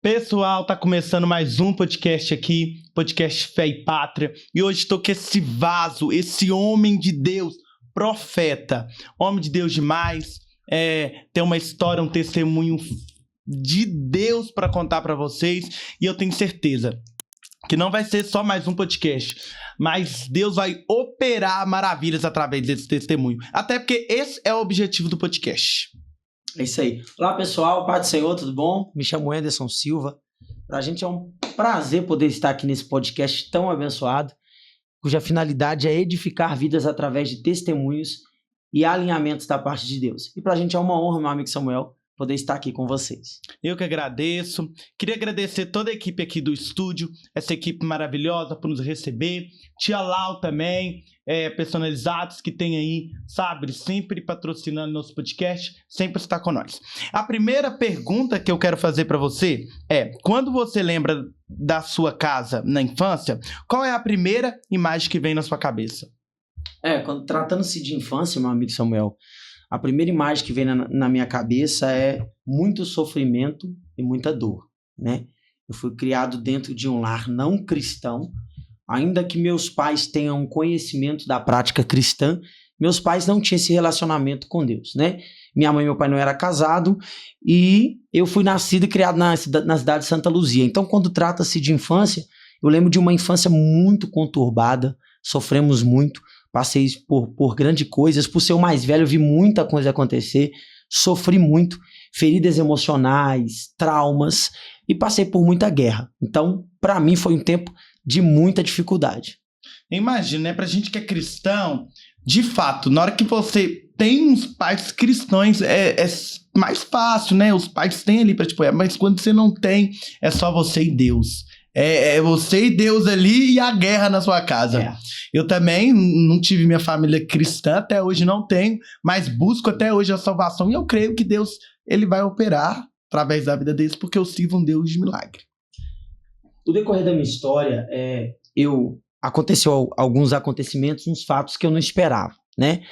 Pessoal, tá começando mais um podcast aqui, podcast Fé e Pátria, e hoje estou com esse vaso, esse homem de Deus, profeta, homem de Deus demais, tem uma história, um testemunho de Deus para contar para vocês, e eu tenho certeza que não vai ser só mais um podcast, mas Deus vai operar maravilhas através desse testemunho, até porque esse é o objetivo do podcast. É isso aí. Olá, pessoal. Paz do Senhor, tudo bom? Me chamo Anderson Silva. Pra gente é um prazer poder estar aqui nesse podcast tão abençoado, cuja finalidade é edificar vidas através de testemunhos e alinhamentos da parte de Deus. E pra gente é uma honra, meu amigo Samuel, poder estar aqui com vocês. Eu que agradeço. Queria agradecer toda a equipe aqui do estúdio, essa equipe maravilhosa por nos receber. Tia Lau também, Personalizados, que tem aí, sabe, sempre patrocinando nosso podcast, sempre está com nós. A primeira pergunta que eu quero fazer para você é, quando você lembra da sua casa na infância, qual é a primeira imagem que vem na sua cabeça? Quando tratando-se de infância, meu amigo Samuel, a primeira imagem que vem na minha cabeça é muito sofrimento e muita dor, né? Eu fui criado dentro de um lar não cristão, ainda que meus pais tenham conhecimento da prática cristã, meus pais não tinham esse relacionamento com Deus, né? Minha mãe e meu pai não eram casados e eu fui nascido e criado na cidade de Santa Luzia. Então, quando trata-se de infância, eu lembro de uma infância muito conturbada, sofremos muito, passei por grandes coisas, por ser o mais velho, eu vi muita coisa acontecer, sofri muito, feridas emocionais, traumas, e passei por muita guerra. Então, para mim, foi um tempo de muita dificuldade. Imagina, né? Pra gente que é cristão, de fato, na hora que você tem uns pais cristãos, é mais fácil, né? Os pais têm ali pra te apoiar, mas quando você não tem, é só você e Deus. É você e Deus ali e a guerra na sua casa. Eu também não tive minha família cristã, até hoje não tenho, mas busco até hoje a salvação e eu creio que Deus ele vai operar através da vida deles, porque eu sirvo um Deus de milagre. No decorrer da minha história, aconteceu alguns acontecimentos, uns fatos que eu não esperava, né?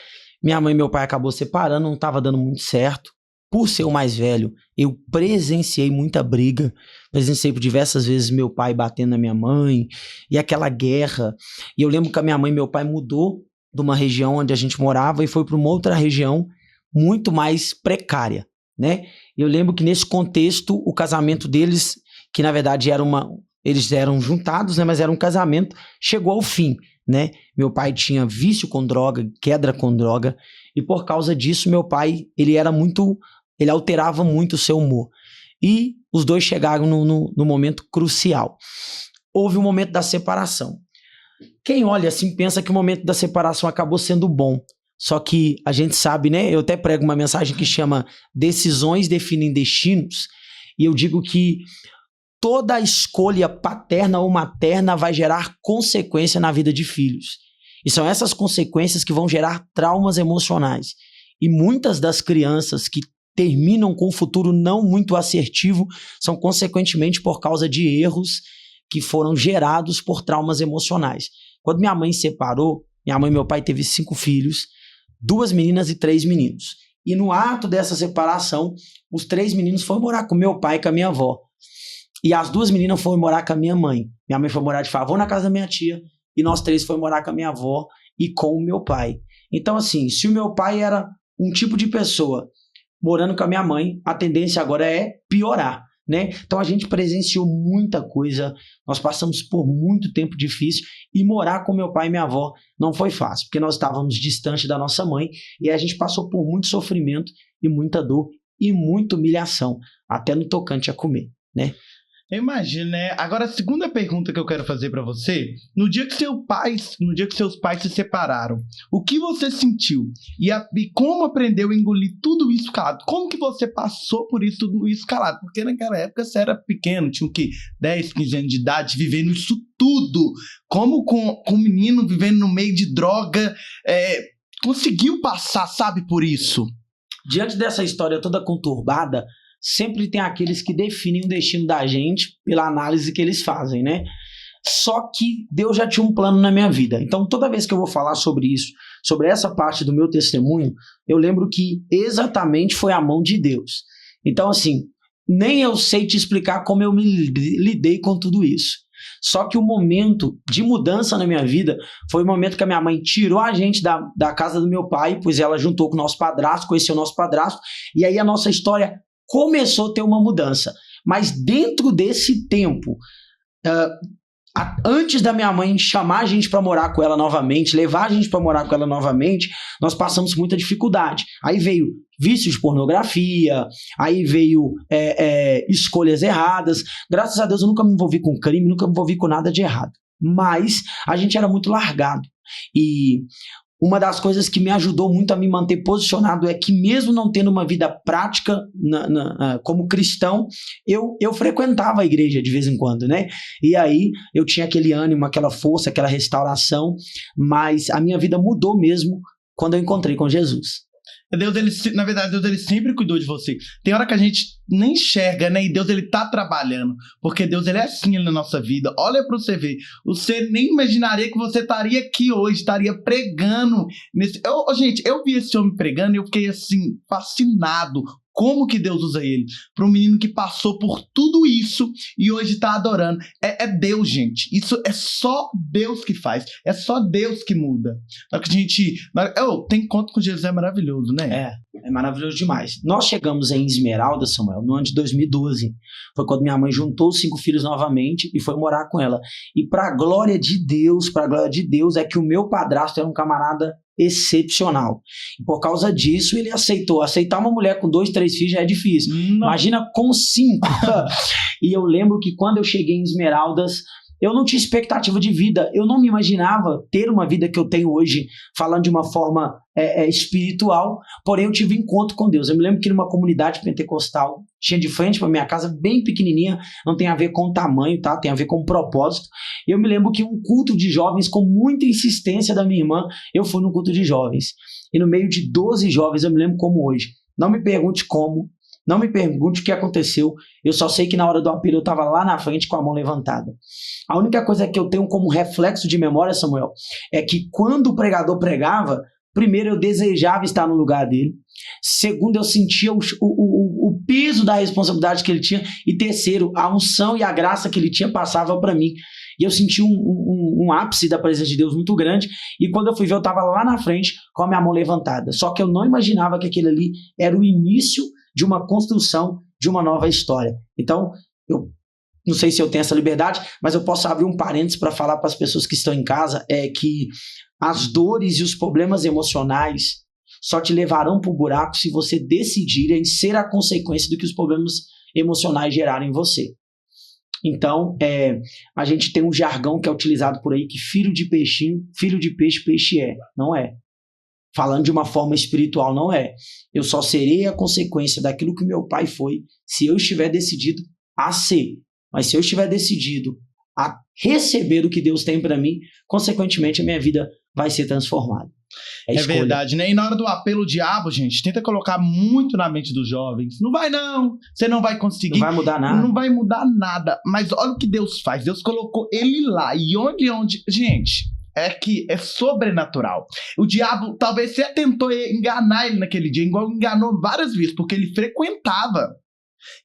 Minha mãe e meu pai acabou separando, não estava dando muito certo. Por ser o mais velho, eu presenciei muita briga, presenciei por diversas vezes meu pai batendo na minha mãe, e aquela guerra. E eu lembro que a minha mãe e meu pai mudou de uma região onde a gente morava e foi para uma outra região muito mais precária, né? Eu lembro que nesse contexto, o casamento deles, que na verdade eles eram juntados, né? Mas era um casamento, chegou ao fim, né? Meu pai tinha vício com droga, queda com droga, e por causa disso, meu pai, ele alterava muito o seu humor. E os dois chegaram no momento crucial. Houve o momento da separação. Quem olha assim pensa que o momento da separação acabou sendo bom. Só que a gente sabe, né? Eu até prego uma mensagem que chama Decisões definem destinos. E eu digo que toda escolha paterna ou materna vai gerar consequência na vida de filhos. E são essas consequências que vão gerar traumas emocionais. E muitas das crianças que terminam com um futuro não muito assertivo são consequentemente por causa de erros que foram gerados por traumas emocionais. Quando minha mãe separou, minha mãe e meu pai teve 5 filhos, 2 meninas e 3 meninos. E no ato dessa separação, os 3 meninos foram morar com meu pai e com a minha avó. E as 2 meninas foram morar com a minha mãe. Minha mãe foi morar de favor na casa da minha tia e nós 3 fomos morar com a minha avó e com o meu pai. Então assim, se o meu pai era um tipo de pessoa morando com a minha mãe, a tendência agora é piorar, né? Então a gente presenciou muita coisa, nós passamos por muito tempo difícil e morar com meu pai e minha avó não foi fácil, porque nós estávamos distante da nossa mãe e a gente passou por muito sofrimento e muita dor e muita humilhação, até no tocante a comer, né? Eu imagino, né? Agora, a segunda pergunta que eu quero fazer pra você, no dia que seus pais se separaram, o que você sentiu? E como aprendeu a engolir tudo isso calado? Como que você passou por isso, tudo isso calado? Porque naquela época você era pequeno, tinha o quê? 10, 15 anos de idade, vivendo isso tudo. Como com um menino vivendo no meio de droga, conseguiu passar, sabe, por isso? Diante dessa história toda conturbada, sempre tem aqueles que definem o destino da gente pela análise que eles fazem, né? Só que Deus já tinha um plano na minha vida. Então, toda vez que eu vou falar sobre isso, sobre essa parte do meu testemunho, eu lembro que exatamente foi a mão de Deus. Então, assim, nem eu sei te explicar como eu me lidei com tudo isso. Só que o momento de mudança na minha vida foi o momento que a minha mãe tirou a gente da casa do meu pai, pois ela juntou com o nosso padrasto, conheceu o nosso padrasto, e aí a nossa história começou a ter uma mudança. Mas dentro desse tempo, antes da minha mãe chamar a gente para morar com ela novamente, levar a gente para morar com ela novamente, nós passamos muita dificuldade. Aí veio vício de pornografia, aí veio escolhas erradas. Graças a Deus eu nunca me envolvi com crime, nunca me envolvi com nada de errado. Mas a gente era muito largado. E uma das coisas que me ajudou muito a me manter posicionado é que mesmo não tendo uma vida prática como cristão, eu frequentava a igreja de vez em quando, né? E aí eu tinha aquele ânimo, aquela força, aquela restauração, mas a minha vida mudou mesmo quando eu encontrei com Jesus. Na verdade, Deus ele sempre cuidou de você. Tem hora que a gente nem enxerga, né? E Deus ele tá trabalhando. Porque Deus ele é assim na nossa vida. Olha pra você ver. Você nem imaginaria que você estaria aqui hoje, estaria pregando. Gente, eu vi esse homem pregando e eu fiquei assim, fascinado. Como que Deus usa ele? Para um menino que passou por tudo isso e hoje tá adorando. É Deus, gente. Isso é só Deus que faz. É só Deus que muda. Na hora que a gente... tem encontro com Jesus, é maravilhoso, né? É maravilhoso demais. Nós chegamos em Esmeralda, Samuel, no ano de 2012. Foi quando minha mãe juntou os 5 filhos novamente e foi morar com ela. E pra glória de Deus, é que o meu padrasto era um camarada excepcional. E por causa disso, ele aceitou. Aceitar uma mulher com 2, 3 filhos já é difícil. Não. Imagina com 5. E eu lembro que quando eu cheguei em Esmeraldas, eu não tinha expectativa de vida. Eu não me imaginava ter uma vida que eu tenho hoje, falando de uma forma espiritual, porém eu tive encontro com Deus. Eu me lembro que numa comunidade pentecostal, tinha de frente para minha casa, bem pequenininha, não tem a ver com o tamanho, tá? Tem a ver com o propósito. Eu me lembro que um culto de jovens, com muita insistência da minha irmã, eu fui no culto de jovens. E no meio de 12 jovens, eu me lembro como hoje. Não me pergunte como, não me pergunte o que aconteceu, eu só sei que na hora do apelo eu estava lá na frente com a mão levantada. A única coisa que eu tenho como reflexo de memória, Samuel, é que quando o pregador pregava, primeiro eu desejava estar no lugar dele, segundo eu sentia o peso da responsabilidade que ele tinha, e terceiro, a unção e a graça que ele tinha passava para mim. E eu senti um ápice da presença de Deus muito grande, e quando eu fui ver eu estava lá na frente com a minha mão levantada. Só que eu não imaginava que aquele ali era o início de uma construção de uma nova história. Então, eu não sei se eu tenho essa liberdade, mas eu posso abrir um parênteses para falar para as pessoas que estão em casa, é que as dores e os problemas emocionais só te levarão para o buraco se você decidir em ser a consequência do que os problemas emocionais geraram em você. Então, a gente tem um jargão que é utilizado por aí, que filho de peixe, peixe é. Não é. Falando de uma forma espiritual, não é. Eu só serei a consequência daquilo que meu pai foi se eu estiver decidido a ser. Mas se eu estiver decidido a receber o que Deus tem para mim, consequentemente a minha vida vai ser transformada. É verdade, né? E na hora do apelo, o diabo, gente, tenta colocar muito na mente dos jovens. Não vai não, você não vai conseguir. Não vai mudar nada. Não vai mudar nada. Mas olha o que Deus faz. Deus colocou ele lá. E onde... Gente, é sobrenatural. O diabo, talvez você tentou enganar ele naquele dia, igual enganou várias vezes, porque ele frequentava.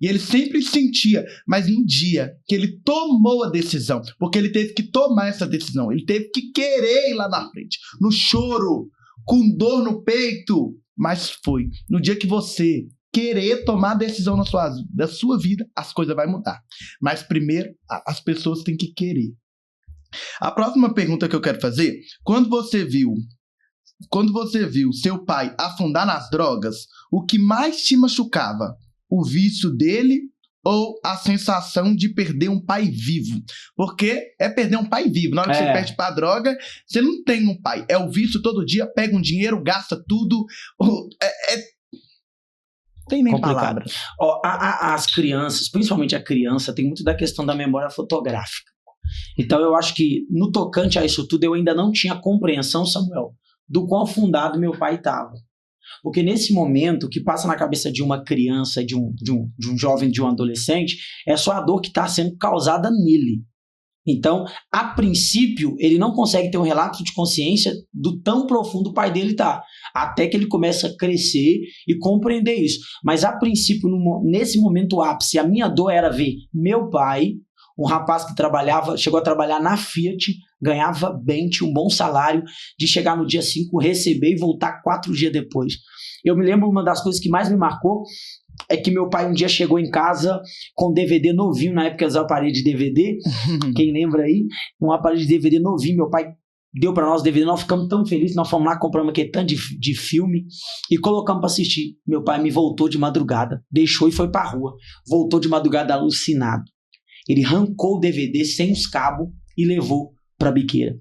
E ele sempre sentia, mas no dia que ele tomou a decisão, porque ele teve que tomar essa decisão, ele teve que querer ir lá na frente, no choro, com dor no peito, mas foi. No dia que você querer tomar a decisão da sua vida, as coisas vão mudar. Mas primeiro, as pessoas têm que querer. A próxima pergunta que eu quero fazer, quando você viu seu pai afundar nas drogas, o que mais te machucava? O vício dele ou a sensação de perder um pai vivo? Porque é perder um pai vivo. Na hora que você perde pra droga, você não tem um pai. É o vício todo dia, pega um dinheiro, gasta tudo. Tem nem palavra. As crianças, principalmente a criança, tem muito da questão da memória fotográfica. Então eu acho que no tocante a isso tudo, eu ainda não tinha compreensão, Samuel, do quão afundado meu pai estava. Porque nesse momento, o que passa na cabeça de uma criança, de um jovem, de um adolescente, é só a dor que está sendo causada nele. Então, a princípio, ele não consegue ter um relato de consciência do tão profundo o pai dele tá, até que ele começa a crescer e compreender isso. Mas, a princípio, nesse momento ápice, a minha dor era ver meu pai, um rapaz que chegou a trabalhar na Fiat, ganhava bem, tinha um bom salário, de chegar no dia 5, receber e voltar 4 dias depois. Eu me lembro, uma das coisas que mais me marcou é que meu pai um dia chegou em casa com DVD novinho, na época usava aparelho de DVD, quem lembra aí? Um aparelho de DVD novinho, meu pai deu pra nós DVD, nós ficamos tão felizes, nós fomos lá, compramos aquele tanto de filme e colocamos pra assistir. Meu pai me voltou de madrugada, deixou e foi pra rua, voltou de madrugada alucinado. Ele arrancou o DVD sem os cabos e levou pra biqueira.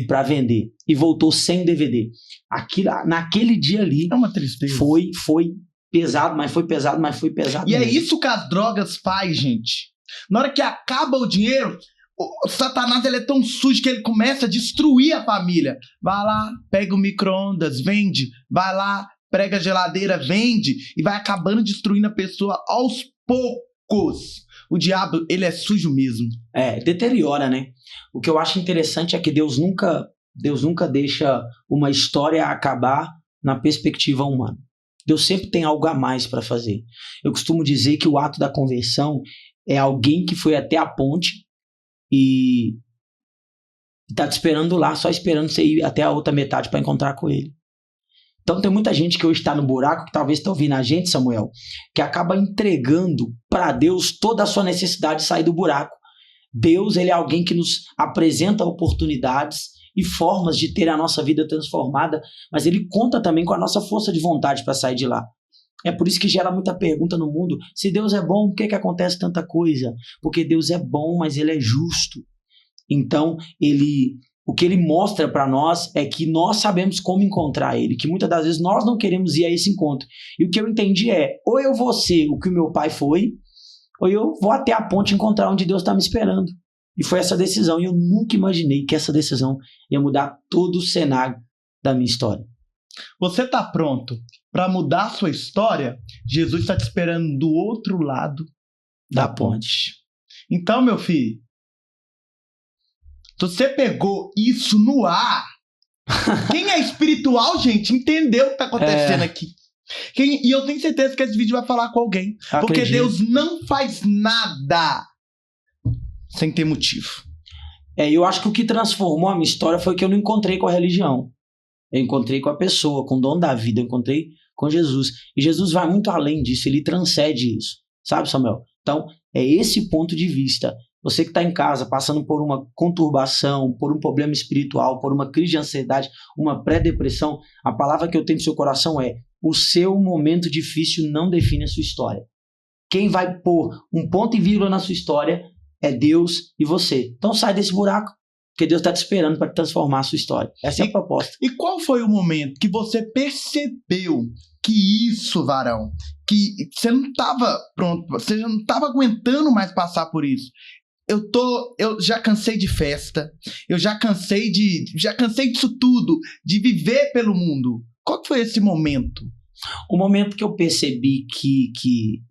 Pra vender. E voltou sem o DVD. Naquele dia ali... É uma tristeza. Foi pesado, mas foi pesado E mesmo. é isso que as drogas faz, gente. Na hora que acaba o dinheiro, o Satanás ele é tão sujo que ele começa a destruir a família. Vai lá, pega o micro-ondas, vende. Vai lá, prega a geladeira, vende. E vai acabando destruindo a pessoa aos poucos. O diabo, ele é sujo mesmo. Deteriora, né? O que eu acho interessante é que Deus nunca deixa uma história acabar na perspectiva humana. Deus sempre tem algo a mais para fazer. Eu costumo dizer que o ato da conversão é alguém que foi até a ponte e está te esperando lá, só esperando você ir até a outra metade para encontrar com ele. Então tem muita gente que hoje está no buraco, que talvez está ouvindo a gente, Samuel, que acaba entregando para Deus toda a sua necessidade de sair do buraco. Deus, ele é alguém que nos apresenta oportunidades e formas de ter a nossa vida transformada, mas ele conta também com a nossa força de vontade para sair de lá. É por isso que gera muita pergunta no mundo. Se Deus é bom, por que acontece tanta coisa? Porque Deus é bom, mas ele é justo. Então, o que ele mostra para nós é que nós sabemos como encontrar ele, que muitas das vezes nós não queremos ir a esse encontro. E o que eu entendi é, ou eu vou ser o que o meu pai foi, ou eu vou até a ponte encontrar onde Deus está me esperando. E foi essa decisão, e eu nunca imaginei que essa decisão ia mudar todo o cenário da minha história. Você está pronto para mudar a sua história? Jesus está te esperando do outro lado da ponte. Então, meu filho, se você pegou isso no ar, quem é espiritual, gente, entendeu o que está acontecendo aqui. E eu tenho certeza que esse vídeo vai falar com alguém. Porque Deus não faz nada sem ter motivo. Eu acho que o que transformou a minha história foi que eu não encontrei com a religião. Eu encontrei com a pessoa, com o dono da vida, eu encontrei com Jesus. E Jesus vai muito além disso, ele transcende isso. Sabe, Samuel? Então, é esse ponto de vista. Você que está em casa, passando por uma conturbação, por um problema espiritual, por uma crise de ansiedade, uma pré-depressão, a palavra que eu tenho no seu coração é: o seu momento difícil não define a sua história. Quem vai pôr um ponto e vírgula na sua história é Deus e você. Então sai desse buraco, porque Deus está te esperando para transformar a sua história. Essa é a proposta. E qual foi o momento que você percebeu que isso, varão, que você não estava pronto, você já não estava aguentando mais passar por isso? Eu já cansei de festa, eu já cansei disso tudo, de viver pelo mundo. Qual que foi esse momento? O momento que eu percebi que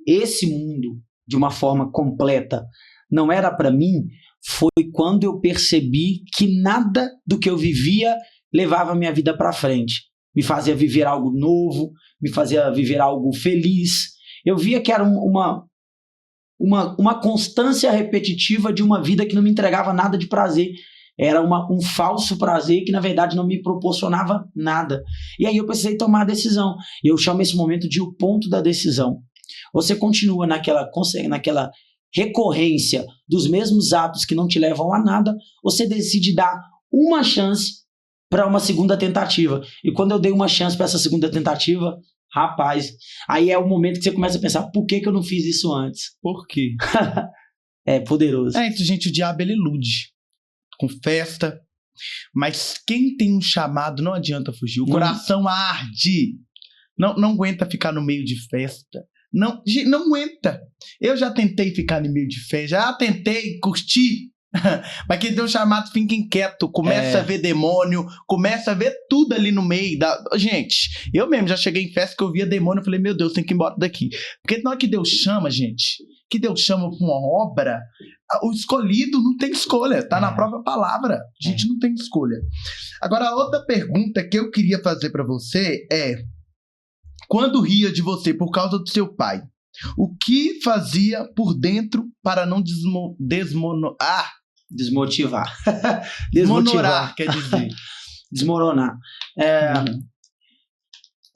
esse mundo, de uma forma completa, não era para mim, foi quando eu percebi que nada do que eu vivia levava a minha vida para frente. Me fazia viver algo novo, me fazia viver algo feliz. Eu via que era uma constância repetitiva de uma vida que não me entregava nada de prazer. Era um falso prazer que, na verdade, não me proporcionava nada. E aí eu precisei tomar a decisão. Eu chamo esse momento de o ponto da decisão. Você continua naquela recorrência dos mesmos atos que não te levam a nada, você decide dar uma chance para uma segunda tentativa. E quando eu dei uma chance para essa segunda tentativa, rapaz, aí é o momento que você começa a pensar: por que eu não fiz isso antes? Por quê? É poderoso. É isso, gente, o diabo ele ilude com festa, mas quem tem um chamado não adianta fugir. O coração arde, não aguenta ficar no meio de festa. Não aguenta. Eu já tentei ficar no meio de festa, já tentei curtir, mas quem tem um chamado fica inquieto, começa a ver demônio, começa a ver tudo ali no meio da... Gente, eu mesmo já cheguei em festa que eu via demônio, eu falei: meu Deus, tem que ir embora daqui. Porque na hora que Deus chama, gente, que Deus chama pra uma obra, o escolhido não tem escolha, tá na própria palavra. A gente não tem escolha. Agora, a outra pergunta que eu queria fazer pra você é: quando ria de você por causa do seu pai, o que fazia por dentro para não desmotivar? Desmotivar, quer dizer. Desmoronar.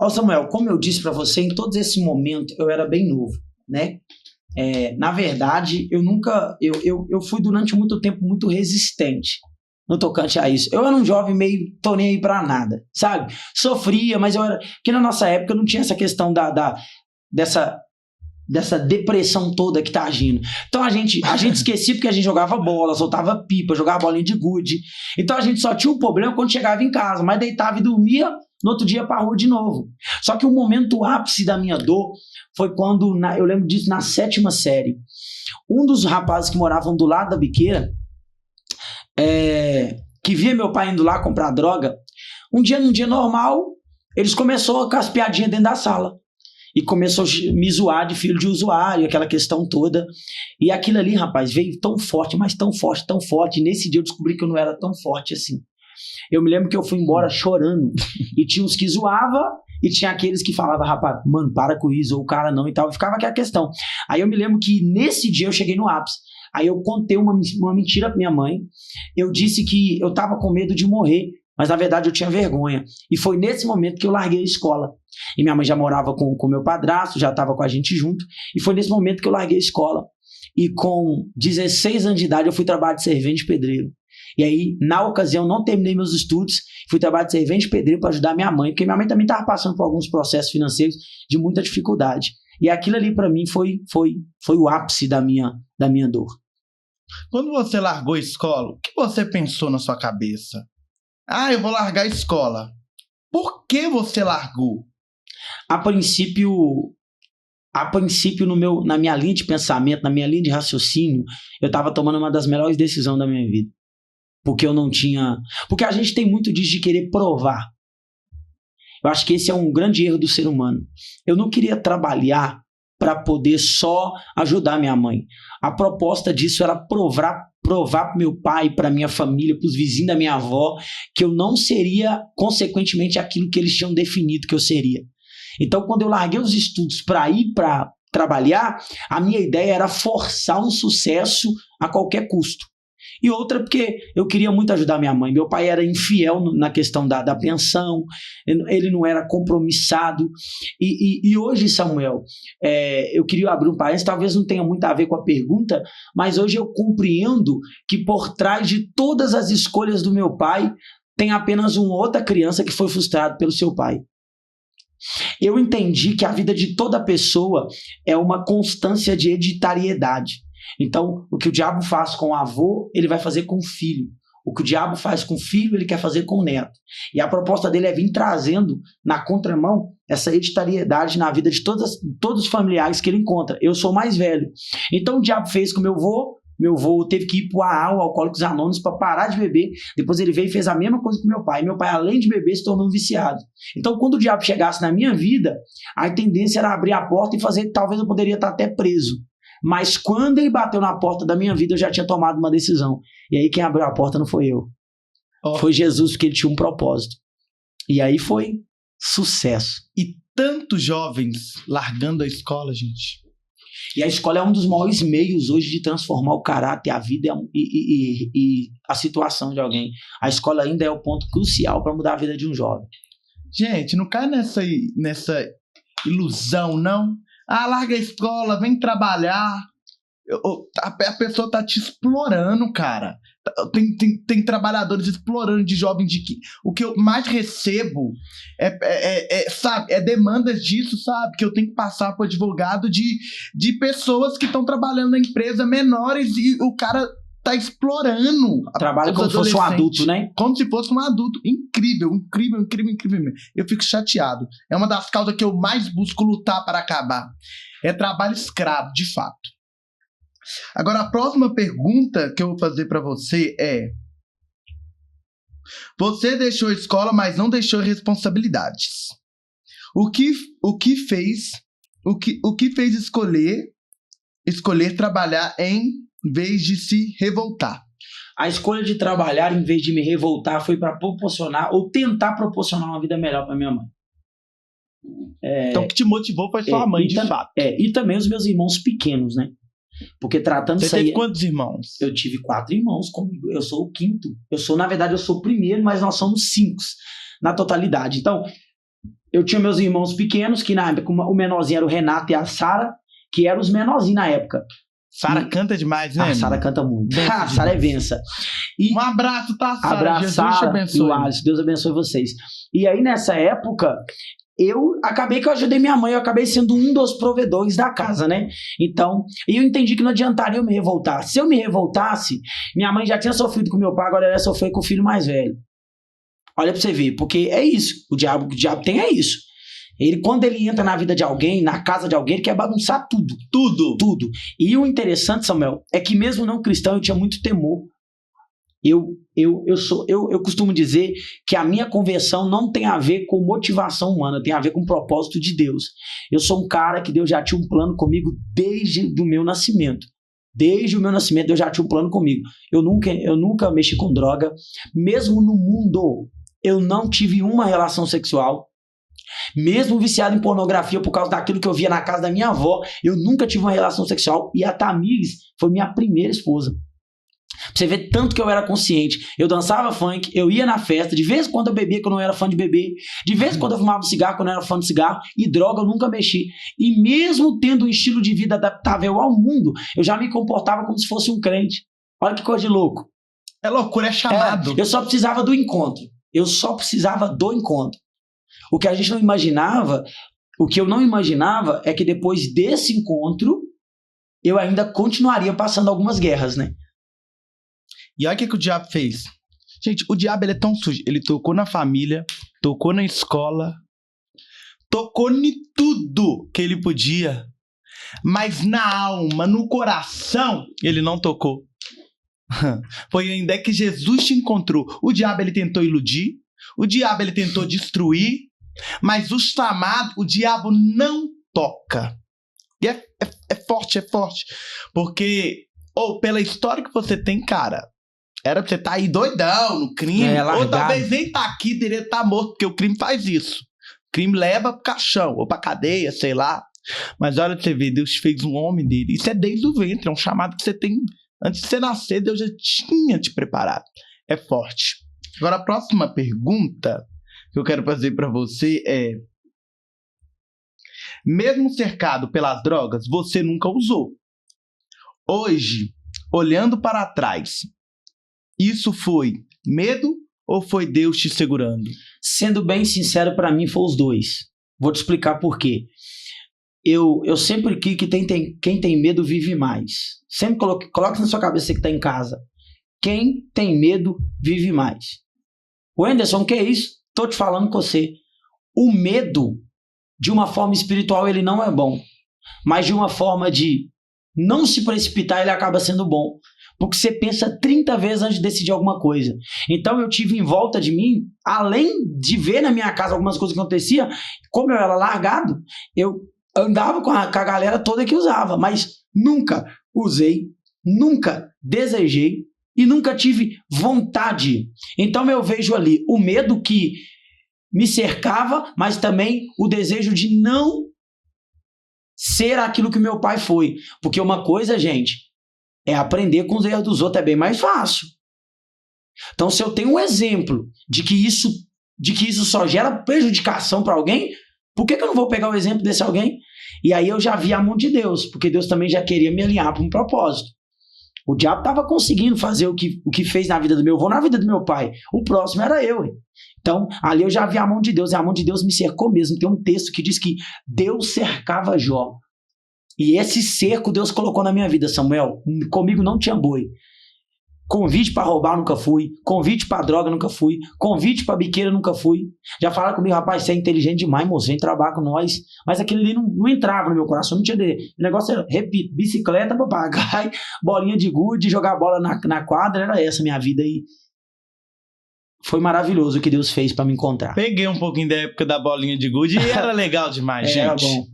Ó, Samuel, como eu disse pra você, em todos esses momentos eu era bem novo, né? Na verdade, eu fui durante muito tempo muito resistente no tocante a isso. Eu era um jovem meio, tô nem aí pra nada, sabe? Sofria, mas eu era... Porque na nossa época não tinha essa questão dessa depressão toda que tá agindo. Então a gente esquecia porque a gente jogava bola, soltava pipa, jogava bolinha de gude. Então a gente só tinha um problema quando chegava em casa, mas deitava e dormia, no outro dia pra rua de novo. Só que o momento ápice da minha dor foi quando, eu lembro disso, na 7ª série, um dos rapazes que moravam do lado da biqueira, que via meu pai indo lá comprar droga, num dia normal, eles começaram com as piadinhas dentro da sala. E começou a me zoar de filho de usuário, aquela questão toda. E aquilo ali, rapaz, veio tão forte, mas tão forte, tão forte. E nesse dia eu descobri que eu não era tão forte assim. Eu me lembro que eu fui embora chorando. E tinha uns que zoavam, e tinha aqueles que falavam, rapaz, mano, para com isso, ou o cara não e tal. E ficava aquela questão. Aí eu me lembro que nesse dia eu cheguei no ápice. Aí eu contei uma mentira pra minha mãe. Eu disse que eu tava com medo de morrer, mas na verdade eu tinha vergonha. E foi nesse momento que eu larguei a escola. E minha mãe já morava com meu padrasto, já estava com a gente junto. E foi nesse momento que eu larguei a escola. E com 16 anos de idade eu fui trabalhar de servente de pedreiro. E aí, na ocasião, não terminei meus estudos, fui trabalhar de servente de pedreiro para ajudar minha mãe, porque minha mãe também estava passando por alguns processos financeiros de muita dificuldade. E aquilo ali para mim foi o ápice da minha dor. Quando você largou a escola, o que você pensou na sua cabeça? Ah, eu vou largar a escola. Por que você largou? A princípio na minha linha de pensamento, na minha linha de raciocínio, eu estava tomando uma das melhores decisões da minha vida. Porque eu não tinha... Porque a gente tem muito disso de querer provar. Eu acho que esse é um grande erro do ser humano. Eu não queria trabalhar para poder só ajudar minha mãe. A proposta disso era provar para meu pai, para minha família, para os vizinhos da minha avó, que eu não seria, consequentemente, aquilo que eles tinham definido que eu seria. Então, quando eu larguei os estudos para ir para trabalhar, a minha ideia era forçar um sucesso a qualquer custo. E outra porque eu queria muito ajudar minha mãe. Meu pai era infiel na questão da pensão, ele não era compromissado. E hoje, Samuel, eu queria abrir um parênteses, talvez não tenha muito a ver com a pergunta, mas hoje eu compreendo que por trás de todas as escolhas do meu pai, tem apenas uma outra criança que foi frustrada pelo seu pai. Eu entendi que a vida de toda pessoa é uma constância de hereditariedade. Então, o que o diabo faz com o avô, ele vai fazer com o filho. O que o diabo faz com o filho, ele quer fazer com o neto. E a proposta dele é vir trazendo na contramão essa hereditariedade na vida de todos os familiares que ele encontra. Eu sou mais velho. Então, o diabo fez com o meu avô. Meu avô teve que ir para o AA, o Alcoólicos Anônimos, para parar de beber. Depois ele veio e fez a mesma coisa com meu pai. Meu pai, além de beber, se tornou um viciado. Então, quando o diabo chegasse na minha vida, a tendência era abrir a porta e fazer, talvez eu poderia estar até preso. Mas quando ele bateu na porta da minha vida, eu já tinha tomado uma decisão. E aí quem abriu a porta não foi eu. Foi Jesus, porque ele tinha um propósito. E aí foi sucesso. E tantos jovens largando a escola, gente. E a escola é um dos maiores meios hoje de transformar o caráter, a vida e a situação de alguém. A escola ainda é o ponto crucial para mudar a vida de um jovem. Gente, não cai nessa ilusão, não. Ah, larga a escola, vem trabalhar. A pessoa tá te explorando, cara. Tem trabalhadores explorando de jovens de que... O que eu mais recebo sabe, é demandas disso, sabe? Que eu tenho que passar pro advogado de pessoas que estão trabalhando na empresa menores e o cara tá explorando. Trabalha como se fosse um adulto, né? Como se fosse um adulto. Incrível. Eu fico chateado. É uma das causas que eu mais busco lutar para acabar. É trabalho escravo, de fato. Agora, a próxima pergunta que eu vou fazer para você é: você deixou a escola, mas não deixou responsabilidades. O que fez escolher trabalhar em em vez de se revoltar? A escolha de trabalhar em vez de me revoltar foi para proporcionar ou tentar proporcionar uma vida melhor para minha mãe. Então o que te motivou foi sua mãe, de fato. E também os meus irmãos pequenos, né? Porque tratando Você teve quantos irmãos? Eu tive 4 irmãos comigo. Eu sou o 5º. Na verdade, eu sou o primeiro, mas nós somos 5 na totalidade. Então, eu tinha meus irmãos pequenos, que na época o menorzinho era o Renato e a Sara, que eram os menorzinhos na época. Sara canta demais, né? A Sara canta muito. A Sara é benção. Um abraço, tá, Sara? Abraço, Jesus te abençoe. Deus abençoe vocês. E aí, nessa época, eu acabei que eu ajudei minha mãe, eu acabei sendo um dos provedores da casa, né? Então, eu entendi que não adiantaria eu me revoltar. Se eu me revoltasse, minha mãe já tinha sofrido com meu pai, agora ela ia sofrer com o filho mais velho. Olha pra você ver, porque é isso. O diabo tem é isso. Quando ele entra na vida de alguém, na casa de alguém, ele quer bagunçar tudo. Tudo. E o interessante, Samuel, é que mesmo não cristão, eu tinha muito temor. Eu costumo dizer que a minha conversão não tem a ver com motivação humana, tem a ver com o propósito de Deus. Eu sou um cara que Deus já tinha um plano comigo desde o meu nascimento. Desde o meu nascimento, Deus já tinha um plano comigo. Eu nunca mexi com droga. Mesmo no mundo, eu não tive uma relação sexual. Mesmo viciado em pornografia por causa daquilo que eu via na casa da minha avó, eu nunca tive uma relação sexual. E a Tamires foi minha primeira esposa. Pra você ver tanto que eu era consciente. Eu dançava funk, eu ia na festa, de vez em quando eu bebia que eu não era fã de beber, de vez em quando eu fumava cigarro que eu não era fã de cigarro, e droga eu nunca mexi. E mesmo tendo um estilo de vida adaptável ao mundo, eu já me comportava como se fosse um crente. Olha que coisa de louco. É loucura, é chamado. Eu só precisava do encontro. O que a gente não imaginava, o que eu não imaginava é que depois desse encontro, eu ainda continuaria passando algumas guerras, né? E olha o que o diabo fez. Gente, o diabo ele é tão sujo. Ele tocou na família, tocou na escola, tocou em tudo que ele podia. Mas na alma, no coração, ele não tocou. Foi ainda que Jesus te encontrou. O diabo ele tentou iludir, o diabo ele tentou destruir, mas o chamado, o diabo não toca. E é forte. Porque, pela história que você tem, cara, era pra você estar aí doidão no crime. Ou talvez nem tá aqui, deveria estar morto, porque o crime faz isso. O crime leva pro caixão, ou pra cadeia, sei lá. Mas olha pra você ver, Deus fez um homem dele. Isso é desde o ventre, é um chamado que você tem. Antes de você nascer, Deus já tinha te preparado. É forte. Agora, a próxima pergunta que eu quero fazer pra você é: mesmo cercado pelas drogas, você nunca usou. Hoje, olhando para trás, isso foi medo ou foi Deus te segurando? Sendo bem sincero, para mim foi os dois. Vou te explicar por quê. Eu sempre quis que quem tem medo vive mais. Sempre coloque na sua cabeça que está em casa. Quem tem medo vive mais. O Anderson, o que é isso? Tô te falando com você. O medo, de uma forma espiritual, ele não é bom. Mas de uma forma de não se precipitar, ele acaba sendo bom. Porque você pensa 30 vezes antes de decidir alguma coisa. Então eu tive em volta de mim, além de ver na minha casa algumas coisas que aconteciam, como eu era largado, eu andava com a galera toda que usava, mas nunca usei, nunca desejei e nunca tive vontade. Então eu vejo ali o medo que me cercava, mas também o desejo de não ser aquilo que meu pai foi. Porque uma coisa, gente, é aprender com os erros dos outros, é bem mais fácil. Então, se eu tenho um exemplo de que isso só gera prejudicação para alguém, por que eu não vou pegar o exemplo desse alguém? E aí eu já vi a mão de Deus, porque Deus também já queria me alinhar para um propósito. O diabo estava conseguindo fazer o que fez na vida do meu avô, na vida do meu pai. O próximo era eu. Então, ali eu já vi a mão de Deus, e a mão de Deus me cercou mesmo. Tem um texto que diz que Deus cercava Jó. E esse cerco Deus colocou na minha vida, Samuel. Comigo não tinha boi. Convite para roubar, nunca fui. Convite para droga, nunca fui. Convite para biqueira, nunca fui. Já falaram comigo, rapaz, você é inteligente demais, moço, vem trabalhar com nós. Mas aquilo ali não entrava no meu coração, não tinha de... O negócio era, repito, bicicleta, papagaio, bolinha de gude, jogar bola na quadra, era essa a minha vida aí. Foi maravilhoso o que Deus fez para me encontrar. Peguei um pouquinho da época da bolinha de gude e era legal demais, gente. Era bom.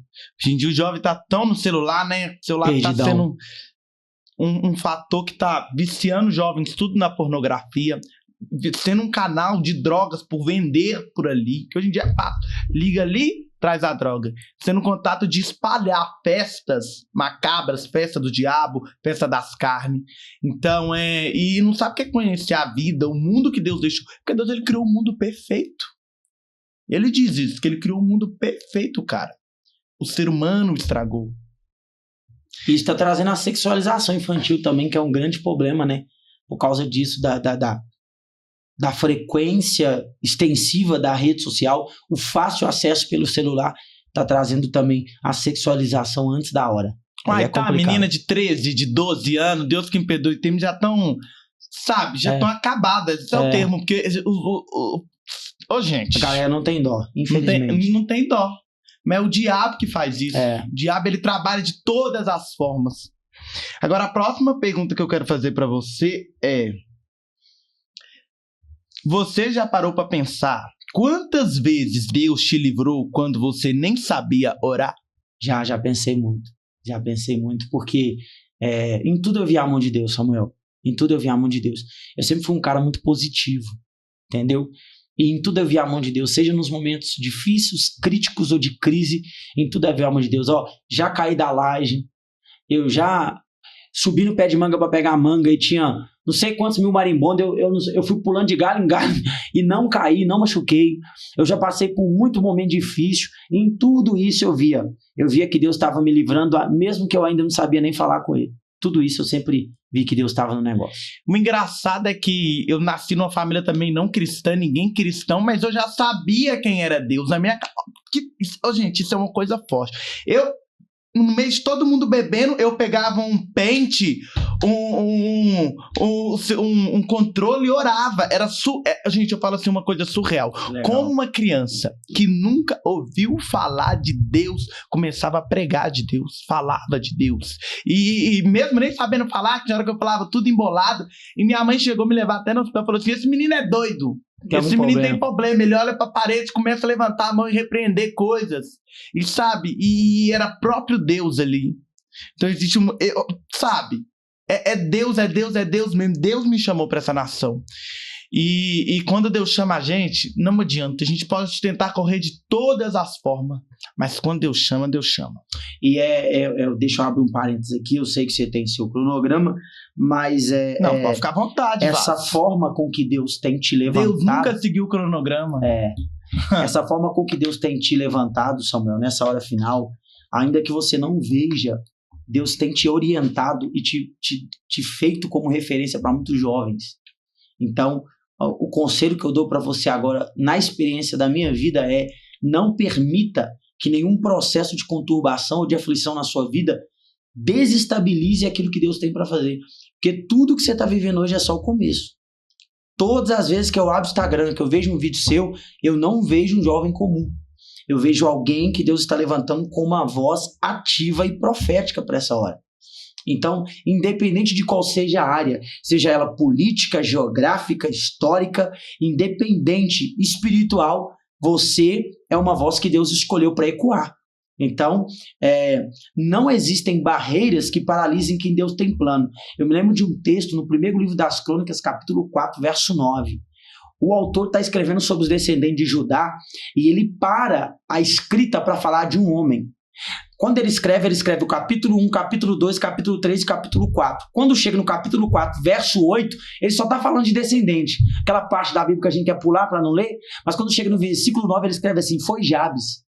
Hoje em dia o jovem tá tão no celular, né? O celular tá sendo... um fator que tá viciando jovens tudo na pornografia, sendo um canal de drogas por vender por ali, que hoje em dia é fato. Liga ali, traz a droga. Sendo um contato de espalhar festas macabras, festa do diabo, festa das carnes. Então, e não sabe o que é conhecer a vida, o mundo que Deus deixou. Porque Deus, ele criou um mundo perfeito. Ele diz isso, que ele criou um mundo perfeito, cara. O ser humano estragou. Isso está trazendo a sexualização infantil também, que é um grande problema, né? Por causa disso, da frequência extensiva da rede social, o fácil acesso pelo celular está trazendo também a sexualização antes da hora. Ai, tá, a menina de 13, de 12 anos, Deus que me perdoe, tem já estão, sabe, já estão acabadas, esse é o termo, porque gente, a galera não tem dó, infelizmente. Não tem dó. Mas é o diabo que faz isso. O diabo, ele trabalha de todas as formas. Agora, a próxima pergunta que eu quero fazer pra você é: você já parou pra pensar quantas vezes Deus te livrou quando você nem sabia orar? Já pensei muito. Já pensei muito, porque em tudo eu vi a mão de Deus, Samuel. Em tudo eu vi a mão de Deus. Eu sempre fui um cara muito positivo, entendeu? E em tudo eu vi a mão de Deus, seja nos momentos difíceis, críticos ou de crise, em tudo eu vi a mão de Deus. Já caí da laje, eu já subi no pé de manga para pegar manga e tinha não sei quantos mil marimbondos, eu fui pulando de galho em galho e não caí, não machuquei. Eu já passei por muito momento difícil, e em tudo isso eu via que Deus estava me livrando, mesmo que eu ainda não sabia nem falar com ele. Tudo isso eu sempre vi que Deus estava no negócio. O engraçado é que eu nasci numa família também não cristã, ninguém cristão, mas eu já sabia quem era Deus. Na minha gente, isso é uma coisa forte. No meio de todo mundo bebendo, eu pegava um pente, um controle e orava. Gente, eu falo assim, uma coisa surreal. Legal. Como uma criança que nunca ouviu falar de Deus, começava a pregar de Deus, falava de Deus. E mesmo nem sabendo falar, que na hora que eu falava tudo embolado, e minha mãe chegou a me levar até no hospital e falou assim: esse menino é doido. Esse menino tem problema, ele olha pra parede, começa a levantar a mão e repreender coisas. E sabe, e era próprio Deus ali. Então existe sabe, é Deus mesmo. Deus me chamou pra essa nação. E quando Deus chama a gente, não adianta. A gente pode tentar correr de todas as formas, mas quando Deus chama, Deus chama. E deixa eu abrir um parênteses aqui. Eu sei que você tem seu cronograma, mas não, pode ficar à vontade. Essa forma com que Deus tem te levantado. Deus nunca seguiu o cronograma. Essa forma com que Deus tem te levantado, Samuel, nessa hora final, ainda que você não veja, Deus tem te orientado e te feito como referência para muitos jovens. Então, o conselho que eu dou para você agora, na experiência da minha vida, é: não permita que nenhum processo de conturbação ou de aflição na sua vida desestabilize aquilo que Deus tem para fazer. Porque tudo que você está vivendo hoje é só o começo. Todas as vezes que eu abro o Instagram, que eu vejo um vídeo seu, eu não vejo um jovem comum. Eu vejo alguém que Deus está levantando com uma voz ativa e profética para essa hora. Então, independente de qual seja a área, seja ela política, geográfica, histórica, independente, espiritual, você é uma voz que Deus escolheu para ecoar. Então, não existem barreiras que paralisem quem Deus tem plano. Eu me lembro de um texto no primeiro livro das Crônicas, capítulo 4, verso 9. O autor está escrevendo sobre os descendentes de Judá e ele para a escrita para falar de um homem. Quando ele escreve o capítulo 1, capítulo 2, capítulo 3 e capítulo 4. Quando chega no capítulo 4, verso 8, ele só está falando de descendente. Aquela parte da Bíblia que a gente quer pular para não ler, mas quando chega no versículo 9, ele escreve assim: foi Jabes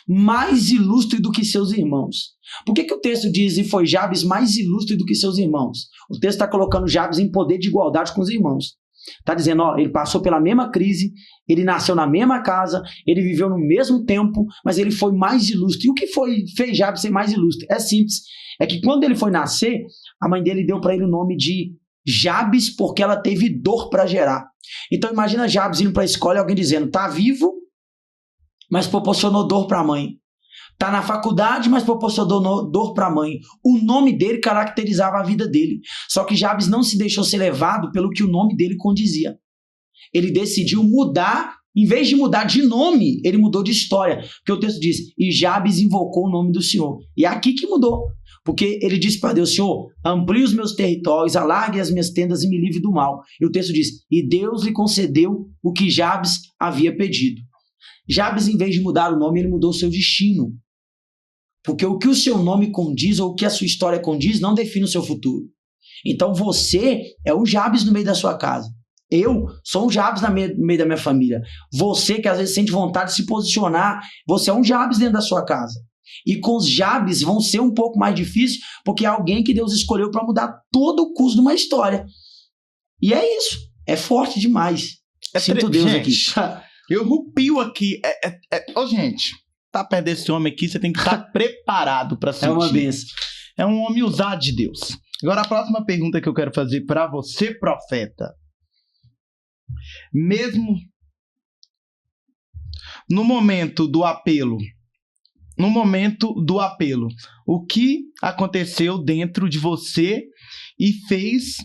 mais ilustre do que seus irmãos. Por que o texto diz: e foi Jabes mais ilustre do que seus irmãos? O texto está colocando Jabes em poder de igualdade com os irmãos. Está dizendo, ele passou pela mesma crise, ele nasceu na mesma casa, ele viveu no mesmo tempo, mas ele foi mais ilustre. E o que fez Jabes ser mais ilustre? É simples. É que quando ele foi nascer, a mãe dele deu para ele o nome de Jabes porque ela teve dor para gerar. Então imagina Jabes indo para a escola e alguém dizendo: tá vivo, mas proporcionou dor para a mãe. Está na faculdade, mas proporcionou dor para a mãe. O nome dele caracterizava a vida dele. Só que Jabes não se deixou ser levado pelo que o nome dele condizia. Ele decidiu mudar, em vez de mudar de nome, ele mudou de história. Porque o texto diz: e Jabes invocou o nome do Senhor. E é aqui que mudou. Porque ele disse para Deus, Senhor, amplie os meus territórios, alargue as minhas tendas e me livre do mal. E o texto diz, e Deus lhe concedeu o que Jabes havia pedido. Jabes, em vez de mudar o nome, ele mudou o seu destino. Porque o que o seu nome condiz ou o que a sua história condiz não define o seu futuro. Então você é o Jabes no meio da sua casa. Eu sou um Jabes no meio da minha família. Você que às vezes sente vontade de se posicionar, você é um Jabes dentro da sua casa. E com os Jabes vão ser um pouco mais difícil, porque é alguém que Deus escolheu para mudar todo o curso de uma história. E é isso. É forte demais. Sinto Deus gente, aqui. Eu rupio aqui. Ô, gente, tá perto desse homem aqui, você tem que estar preparado para sentir. É uma bênção. É um homem usado de Deus. Agora, a próxima pergunta que eu quero fazer para você, profeta. Mesmo no momento do apelo, o que aconteceu dentro de você e fez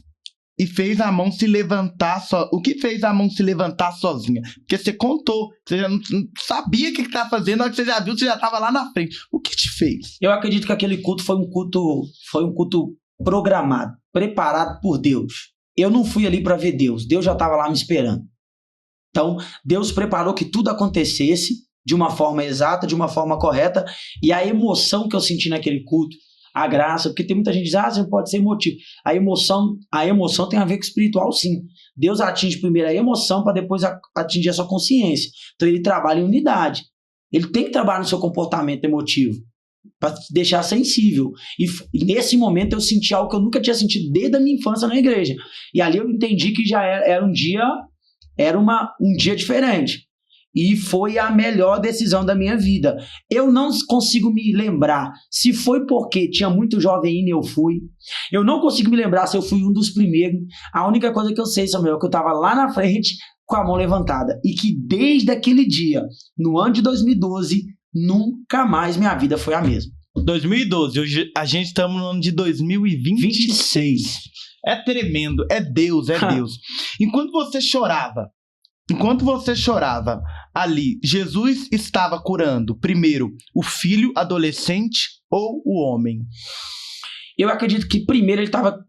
a mão se levantar o que fez a mão se levantar sozinha? Porque você contou, você já não sabia o que estava fazendo, na hora que você já viu, você já estava lá na frente. O que te fez? Eu acredito que aquele culto foi um culto programado, preparado por Deus. Eu não fui ali para ver Deus já estava lá me esperando. Então, Deus preparou que tudo acontecesse de uma forma exata, de uma forma correta, e a emoção que eu senti naquele culto, a graça, porque tem muita gente que diz, você pode ser emotivo. A emoção tem a ver com o espiritual, sim. Deus atinge primeiro a emoção para depois atingir a sua consciência. Então ele trabalha em unidade. Ele tem que trabalhar no seu comportamento emotivo para te deixar sensível. E nesse momento eu senti algo que eu nunca tinha sentido desde a minha infância na igreja. E ali eu entendi que já era um dia diferente. E foi a melhor decisão da minha vida. Eu não consigo me lembrar se foi porque tinha muito jovem indo e eu fui. Eu não consigo me lembrar se eu fui um dos primeiros. A única coisa que eu sei, Samuel, é que eu estava lá na frente com a mão levantada. E que desde aquele dia, no ano de 2012, nunca mais minha vida foi a mesma. 2012, hoje a gente estamos no ano de 2026. É tremendo, é Deus, é Deus. Enquanto você chorava ali, Jesus estava curando primeiro o filho adolescente ou o homem? Eu acredito que primeiro ele estava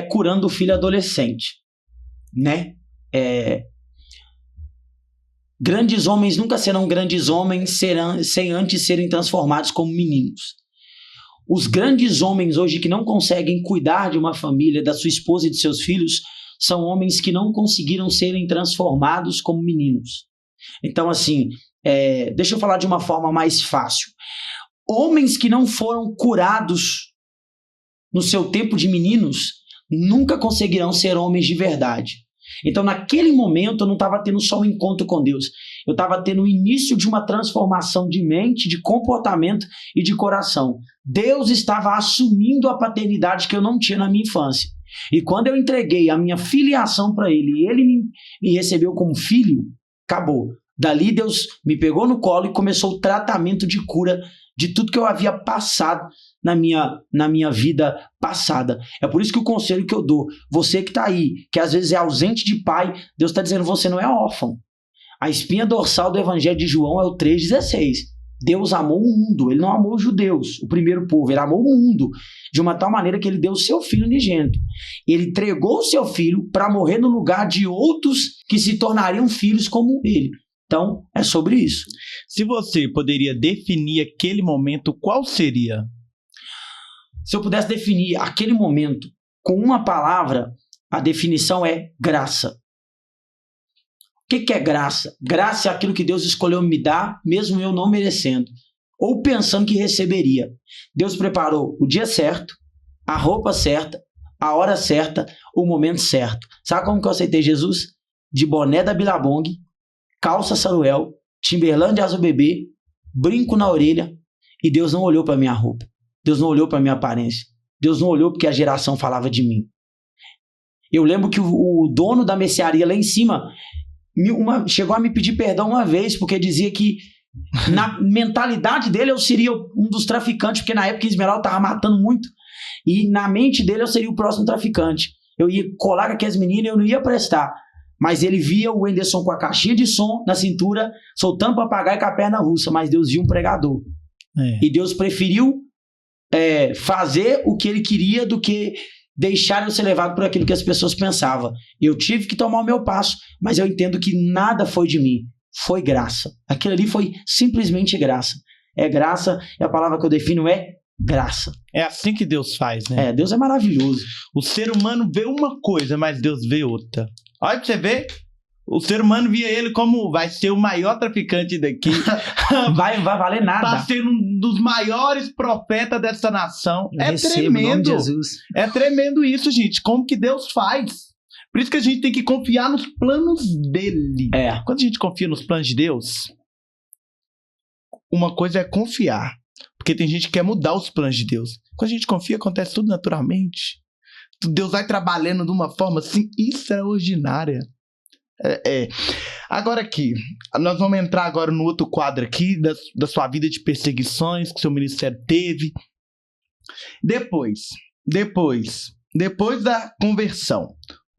curando o filho adolescente, né? Grandes homens nunca serão grandes homens sem antes serem transformados como meninos. Os grandes homens hoje que não conseguem cuidar de uma família, da sua esposa e de seus filhos, são homens que não conseguiram serem transformados como meninos. Então, assim, deixa eu falar de uma forma mais fácil. Homens que não foram curados no seu tempo de meninos nunca conseguirão ser homens de verdade. Então, naquele momento, eu não estava tendo só um encontro com Deus. Eu estava tendo o início de uma transformação de mente, de comportamento e de coração. Deus estava assumindo a paternidade que eu não tinha na minha infância. E quando eu entreguei a minha filiação para Ele e Ele me recebeu como filho, acabou. Dali Deus me pegou no colo e começou o tratamento de cura de tudo que eu havia passado na minha vida passada. É por isso que o conselho que eu dou, você que está aí, que às vezes é ausente de pai, Deus está dizendo, você não é órfão. A espinha dorsal do Evangelho de João é o 3,16. Deus amou o mundo, ele não amou os judeus, o primeiro povo, ele amou o mundo de uma tal maneira que ele deu o seu filho unigênito. Ele entregou o seu filho para morrer no lugar de outros que se tornariam filhos como ele. Então, é sobre isso. Se você poderia definir aquele momento, qual seria? Se eu pudesse definir aquele momento com uma palavra, a definição é graça. O que é graça? Graça é aquilo que Deus escolheu me dar, mesmo eu não merecendo, ou pensando que receberia. Deus preparou o dia certo, a roupa certa, a hora certa, o momento certo. Sabe como que eu aceitei Jesus? De boné da Billabong, calça Saruel, Timberland de azul bebê, brinco na orelha, e Deus não olhou para minha roupa. Deus não olhou para minha aparência. Deus não olhou porque a geração falava de mim. Eu lembro que o dono da mercearia lá em cima chegou a me pedir perdão uma vez, porque dizia que na mentalidade dele eu seria um dos traficantes, porque na época Esmeralda estava matando muito, e na mente dele eu seria o próximo traficante. Eu ia colar com aquelas meninas e eu não ia prestar. Mas ele via o Whindersson com a caixinha de som na cintura, soltando papagaio com a perna russa, mas Deus viu um pregador. E Deus preferiu fazer o que ele queria do que deixar eu ser levado por aquilo que as pessoas pensavam. Eu tive que tomar o meu passo, mas eu entendo que nada foi de mim, foi graça. Aquilo ali foi simplesmente graça. É graça, e a palavra que eu defino é graça. É assim que Deus faz, né? Deus é maravilhoso. O ser humano vê uma coisa, mas Deus vê outra. Olha pra você ver. O ser humano via ele como vai ser o maior traficante daqui. vai valer nada. Tá sendo um dos maiores profetas dessa nação. É Receba, em nome tremendo. de Jesus. É tremendo isso, gente. Como que Deus faz? Por isso que a gente tem que confiar nos planos dele. Quando a gente confia nos planos de Deus, uma coisa é confiar. Porque tem gente que quer mudar os planos de Deus. Quando a gente confia, acontece tudo naturalmente. Deus vai trabalhando de uma forma assim extraordinária. Agora aqui, nós vamos entrar agora no outro quadro aqui da sua vida de perseguições que seu ministério teve. Depois da conversão,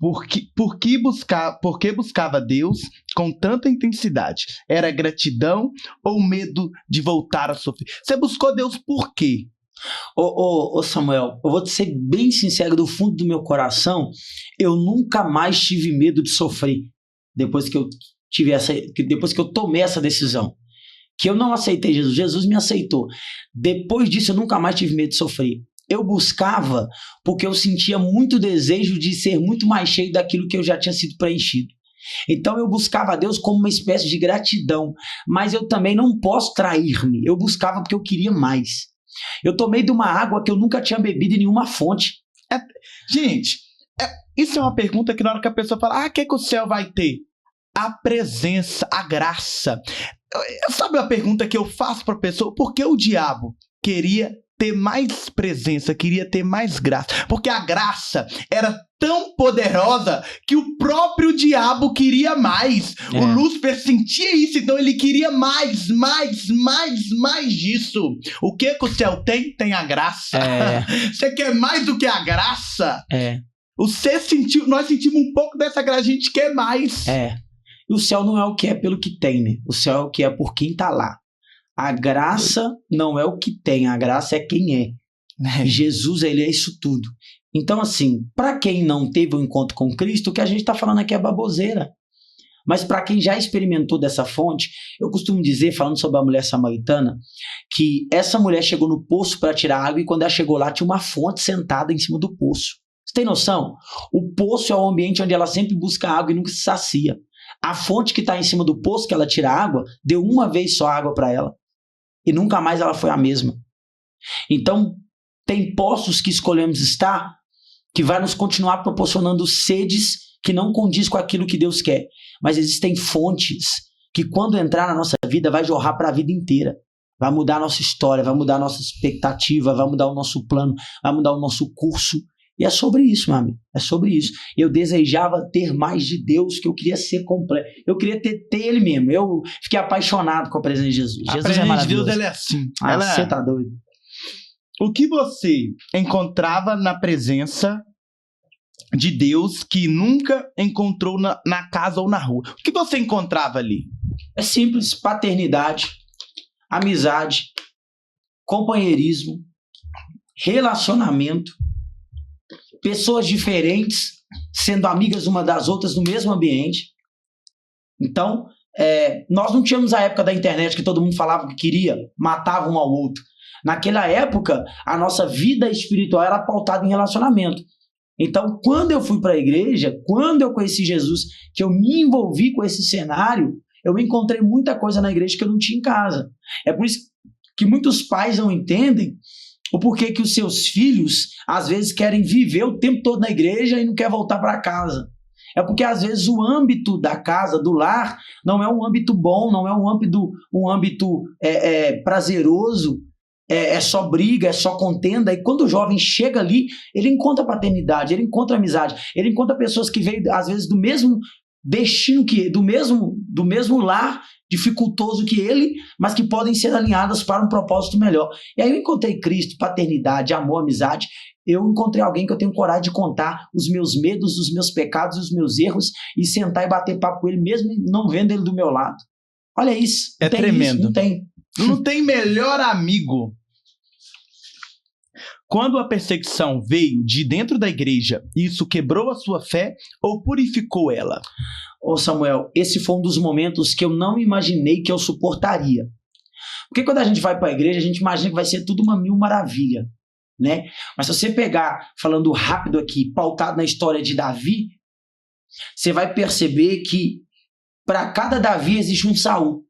por que buscava Deus com tanta intensidade? Era gratidão ou medo de voltar a sofrer? Você buscou Deus por quê? Ô Samuel, eu vou te ser bem sincero, do fundo do meu coração, eu nunca mais tive medo de sofrer. Depois que eu tomei essa decisão, que eu não aceitei Jesus, Jesus me aceitou. Depois disso eu nunca mais tive medo de sofrer. Eu buscava porque eu sentia muito desejo de ser muito mais cheio daquilo que eu já tinha sido preenchido. Então eu buscava a Deus como uma espécie de gratidão, mas eu também não posso trair-me. Eu buscava porque eu queria mais. Eu tomei de uma água que eu nunca tinha bebido em nenhuma fonte. Gente, isso é uma pergunta que na hora que a pessoa fala, o que o céu vai ter? A presença, a graça. Sabe a pergunta que eu faço para a pessoa? Por que o diabo queria ter mais presença, queria ter mais graça? Porque a graça era tão poderosa que o próprio diabo queria mais. O Lúcifer sentia isso, então ele queria mais disso. O que o céu tem? Tem a graça. Você quer mais do que a graça? Nós sentimos um pouco dessa graça, a gente quer mais. E o céu não é o que é pelo que tem, né? O céu é o que é por quem tá lá. A graça não é o que tem, a graça é quem é. Jesus, ele é isso tudo. Então, assim, para quem não teve um encontro com Cristo, o que a gente tá falando aqui é baboseira. Mas para quem já experimentou dessa fonte, eu costumo dizer, falando sobre a mulher samaritana, que essa mulher chegou no poço para tirar água e quando ela chegou lá tinha uma fonte sentada em cima do poço. Você tem noção? O poço é o ambiente onde ela sempre busca água e nunca se sacia. A fonte que está em cima do poço que ela tira água, deu uma vez só água para ela. E nunca mais ela foi a mesma. Então, tem poços que escolhemos estar que vai nos continuar proporcionando sedes que não condiz com aquilo que Deus quer. Mas existem fontes que quando entrar na nossa vida vai jorrar para a vida inteira. Vai mudar a nossa história, vai mudar a nossa expectativa, vai mudar o nosso plano, vai mudar o nosso curso. E é sobre isso, meu amigo. É sobre isso. Eu desejava ter mais de Deus, que eu queria ser completo. Eu queria ter Ele mesmo. Eu fiquei apaixonado com a presença de Jesus. Jesus é maravilhoso. De Deus, ele é assim. Você tá doido. O que você encontrava na presença de Deus que nunca encontrou na casa ou na rua? O que você encontrava ali? É simples. Paternidade, amizade, companheirismo, relacionamento, pessoas diferentes sendo amigas uma das outras no mesmo ambiente. Então, nós não tínhamos a época da internet que todo mundo falava que queria, matava um ao outro. Naquela época, a nossa vida espiritual era pautada em relacionamento. Então, quando eu fui para a igreja, quando eu conheci Jesus, que eu me envolvi com esse cenário, eu encontrei muita coisa na igreja que eu não tinha em casa. É por isso que muitos pais não entendem o porquê que os seus filhos, às vezes, querem viver o tempo todo na igreja e não quer voltar para casa. É porque, às vezes, o âmbito da casa, do lar, não é um âmbito bom, não é um âmbito prazeroso, é só briga, é só contenda. E quando o jovem chega ali, ele encontra paternidade, ele encontra amizade, ele encontra pessoas que veem, às vezes, do mesmo destino que do mesmo lar dificultoso que ele, mas que podem ser alinhadas para um propósito melhor. E aí eu encontrei Cristo, paternidade, amor, amizade. Eu encontrei alguém que eu tenho coragem de contar os meus medos, os meus pecados, os meus erros e sentar e bater papo com ele, mesmo não vendo ele do meu lado. Olha isso. É tremendo. Isso, não tem. Não tem melhor amigo Quando a perseguição veio de dentro da igreja, isso quebrou a sua fé ou purificou ela? Ô Samuel, esse foi um dos momentos que eu não imaginei que eu suportaria. Porque quando a gente vai para a igreja, a gente imagina que vai ser tudo uma mil maravilha, né? Mas se você pegar, falando rápido aqui, pautado na história de Davi, você vai perceber que para cada Davi existe um Saul. O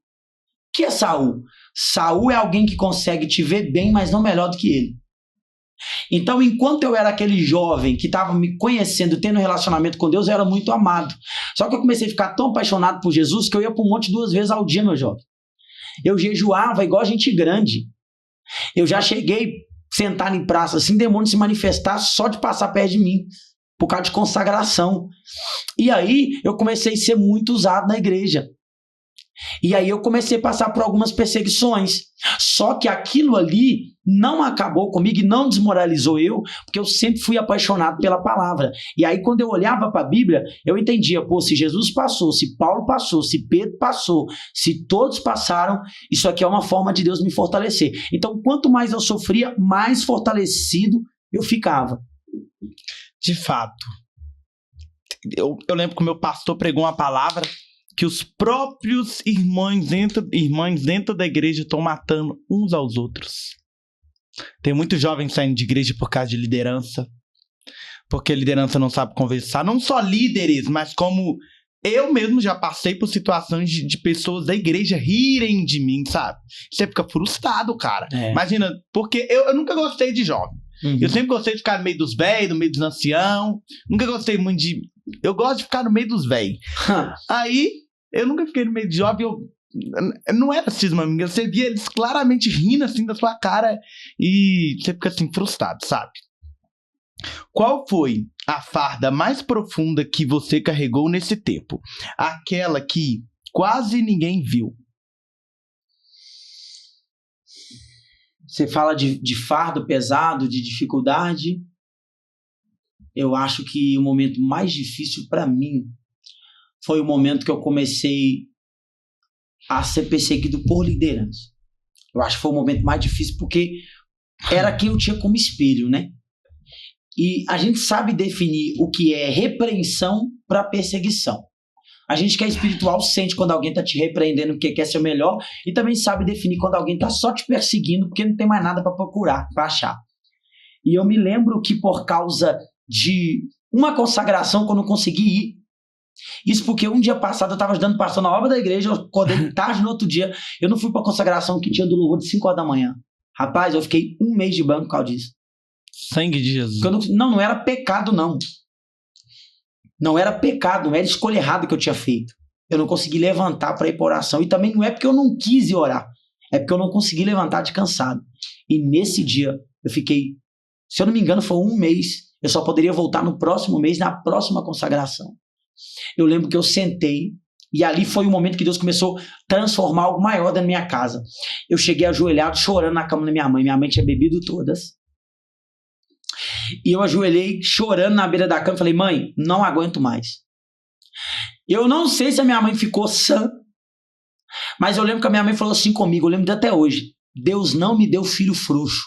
que é Saul? Saul é alguém que consegue te ver bem, mas não melhor do que ele. Então, enquanto eu era aquele jovem que estava me conhecendo, tendo um relacionamento com Deus, eu era muito amado. Só que eu comecei a ficar tão apaixonado por Jesus que eu ia para um monte 2 vezes ao dia, meu jovem. Eu jejuava igual gente grande. Eu já cheguei a sentar em praça assim, demônio se manifestar só de passar perto de mim, por causa de consagração. E aí eu comecei a ser muito usado na igreja. E aí eu comecei a passar por algumas perseguições. Só que aquilo ali não acabou comigo e não desmoralizou eu, porque eu sempre fui apaixonado pela palavra. E aí quando eu olhava para a Bíblia, eu entendia, pô, se Jesus passou, se Paulo passou, se Pedro passou, se todos passaram, isso aqui é uma forma de Deus me fortalecer. Então quanto mais eu sofria, mais fortalecido eu ficava. De fato. Eu lembro que o meu pastor pregou uma palavra que os próprios irmãos dentro da igreja estão matando uns aos outros. Tem muitos jovens saindo de igreja por causa de liderança, porque a liderança não sabe conversar. Não só líderes, mas como eu mesmo já passei por situações de pessoas da igreja rirem de mim, sabe? Você fica frustrado, cara. Imagina, porque eu nunca gostei de jovem. Eu sempre gostei de ficar no meio dos velhos, no meio dos anciãos. Nunca gostei muito de... Eu gosto de ficar no meio dos velhos. Aí, eu nunca fiquei no meio de jovem. Eu não era cisma, amiga. Você via eles claramente rindo assim da sua cara e você fica assim frustrado, sabe? Qual foi a farda mais profunda que você carregou nesse tempo? Aquela que quase ninguém viu. Você fala de fardo pesado, de dificuldade. Eu acho que o momento mais difícil para mim foi o momento que eu comecei a ser perseguido por liderança. Eu acho que foi o momento mais difícil porque era quem eu tinha como espelho, né? E a gente sabe definir o que é repreensão para perseguição. A gente que é espiritual sente quando alguém está te repreendendo porque quer ser o melhor e também sabe definir quando alguém está só te perseguindo porque não tem mais nada para procurar, para achar. E eu me lembro que por causa de uma consagração que eu não consegui ir, isso porque um dia passado eu estava ajudando pastor na obra da igreja, eu acordei tarde no outro dia, eu não fui para a consagração que tinha do louvor de 5 horas da manhã. Rapaz, eu fiquei 1 mês de banco por causa disso. Sangue de Jesus. Não era pecado, não. Não era pecado, não era escolha errada que eu tinha feito. Eu não consegui levantar para ir para oração. E também não é porque eu não quis ir orar. É porque eu não consegui levantar de cansado. E nesse dia, eu fiquei, se eu não me engano, foi 1 mês. Eu só poderia voltar no próximo mês, na próxima consagração. Eu lembro que eu sentei, e ali foi o momento que Deus começou a transformar algo maior da minha casa. Eu cheguei ajoelhado, chorando na cama da minha mãe. Minha mãe tinha bebido todas. E eu ajoelhei chorando na beira da cama e falei, mãe, não aguento mais. Eu não sei se a minha mãe ficou sã, mas eu lembro que a minha mãe falou assim comigo, eu lembro de até hoje, Deus não me deu filho frouxo.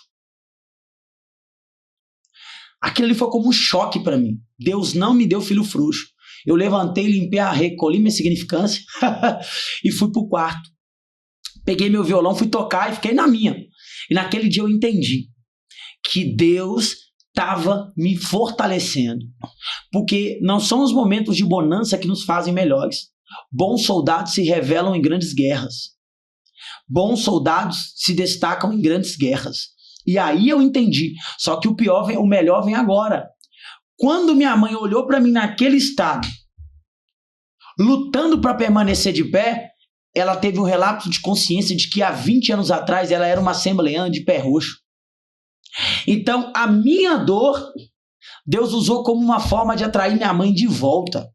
Aquilo ali foi como um choque para mim. Deus não me deu filho frouxo. Eu levantei, limpei a recolhi minha significância e fui pro quarto. Peguei meu violão, fui tocar e fiquei na minha. E naquele dia eu entendi que Deus estava me fortalecendo. Porque não são os momentos de bonança que nos fazem melhores. Bons soldados se revelam em grandes guerras. Bons soldados se destacam em grandes guerras. E aí eu entendi. Só que o melhor vem agora. Quando minha mãe olhou para mim naquele estado, lutando para permanecer de pé, ela teve um relapso de consciência de que há 20 anos atrás ela era uma assembleana de pé roxo. Então, a minha dor, Deus usou como uma forma de atrair minha mãe de volta.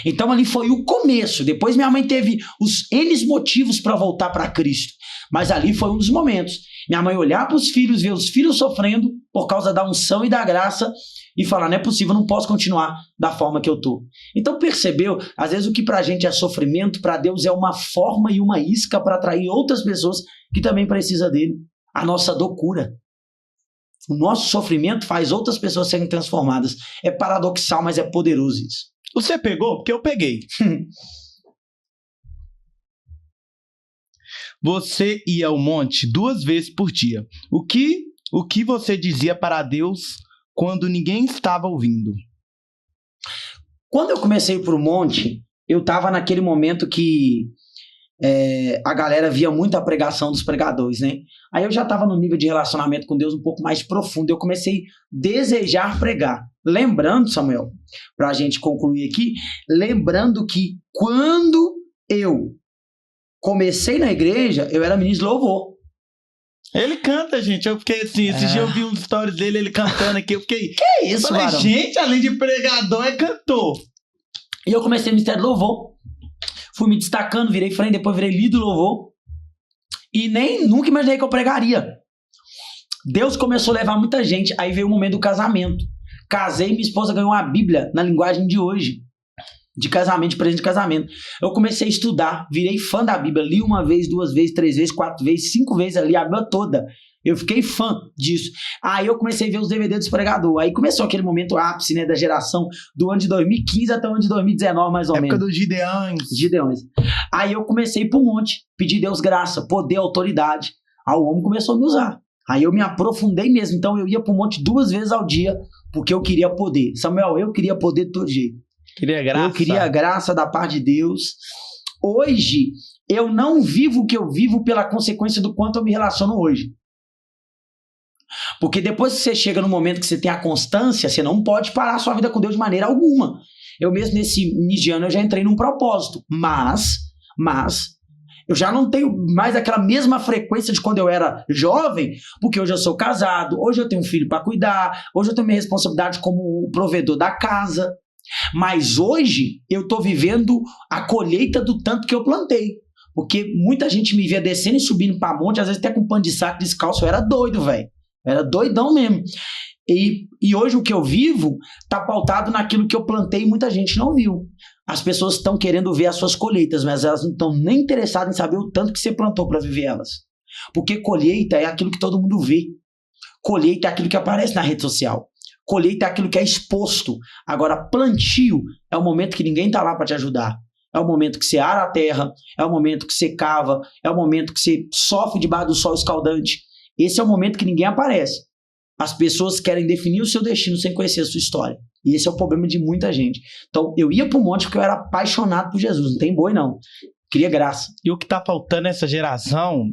Então, ali foi o começo. Depois, minha mãe teve os N motivos para voltar para Cristo. Mas ali foi um dos momentos. Minha mãe olhar para os filhos, ver os filhos sofrendo por causa da unção e da graça e falar, não é possível, eu não posso continuar da forma que eu estou. Então, percebeu? Às vezes, o que para a gente é sofrimento, para Deus é uma forma e uma isca para atrair outras pessoas que também precisam dele. A nossa dor cura. O nosso sofrimento faz outras pessoas serem transformadas. É paradoxal, mas é poderoso isso. Você pegou? Porque eu peguei. Você ia ao monte 2 vezes por dia. O que você dizia para Deus quando ninguém estava ouvindo? Quando eu comecei pro monte, eu tava naquele momento que a galera via muito a pregação dos pregadores, né? Aí eu já tava no nível de relacionamento com Deus um pouco mais profundo. Eu comecei a desejar pregar. Lembrando, Samuel, pra gente concluir aqui, lembrando que quando eu comecei na igreja, eu era ministro de louvor. Ele canta, gente. Eu fiquei assim, esse dia eu vi uns stories dele, ele cantando aqui. Eu fiquei. Que isso, falei, Varão? gente, além de pregador, é cantor. E eu comecei no ministério de louvor. Fui me destacando, virei frente, depois virei líder do louvor. E nunca imaginei que eu pregaria. Deus começou a levar muita gente. Aí veio o momento do casamento. Casei, minha esposa ganhou uma Bíblia na linguagem de hoje. De casamento, de presente de casamento. Eu comecei a estudar, virei fã da Bíblia. Li 1 vez, 2 vezes, 3 vezes, 4 vezes, 5 vezes ali, a Bíblia toda. Eu fiquei fã disso. Aí eu comecei a ver os DVD dos pregadores. Aí começou aquele momento ápice, né, da geração do ano de 2015 até o ano de 2019, mais ou menos. Época dos Gideões. Aí eu comecei pro monte, pedir Deus graça, poder, autoridade. Aí o homem começou a me usar. Aí eu me aprofundei mesmo. Então eu ia pro monte 2 vezes ao dia, porque eu queria poder. Samuel, eu queria poder de todo jeito. Queria graça. Eu queria a graça da parte de Deus. Hoje, eu não vivo o que eu vivo pela consequência do quanto eu me relaciono hoje. Porque depois que você chega no momento que você tem a constância, você não pode parar a sua vida com Deus de maneira alguma. Eu mesmo nesse início de ano eu já entrei num propósito. Mas eu já não tenho mais aquela mesma frequência de quando eu era jovem, porque hoje eu sou casado, hoje eu tenho um filho para cuidar, hoje eu tenho minha responsabilidade como o provedor da casa. Mas hoje eu tô vivendo a colheita do tanto que eu plantei. Porque muita gente me via descendo e subindo pra monte, às vezes até com pano de saco descalço. Eu era doido, velho. Era doidão mesmo. E hoje o que eu vivo tá pautado naquilo que eu plantei e muita gente não viu. As pessoas estão querendo ver as suas colheitas, mas elas não estão nem interessadas em saber o tanto que você plantou para viver elas. Porque colheita é aquilo que todo mundo vê. Colheita é aquilo que aparece na rede social. Colheita é aquilo que é exposto. Agora, plantio é o momento que ninguém tá lá para te ajudar. É o momento que você ara a terra, é o momento que você cava, é o momento que você sofre debaixo do sol escaldante. Esse é o momento que ninguém aparece. As pessoas querem definir o seu destino sem conhecer a sua história. E esse é o problema de muita gente. Então, eu ia pro monte porque eu era apaixonado por Jesus. Não tem boi, não. Queria graça. E o que tá faltando nessa geração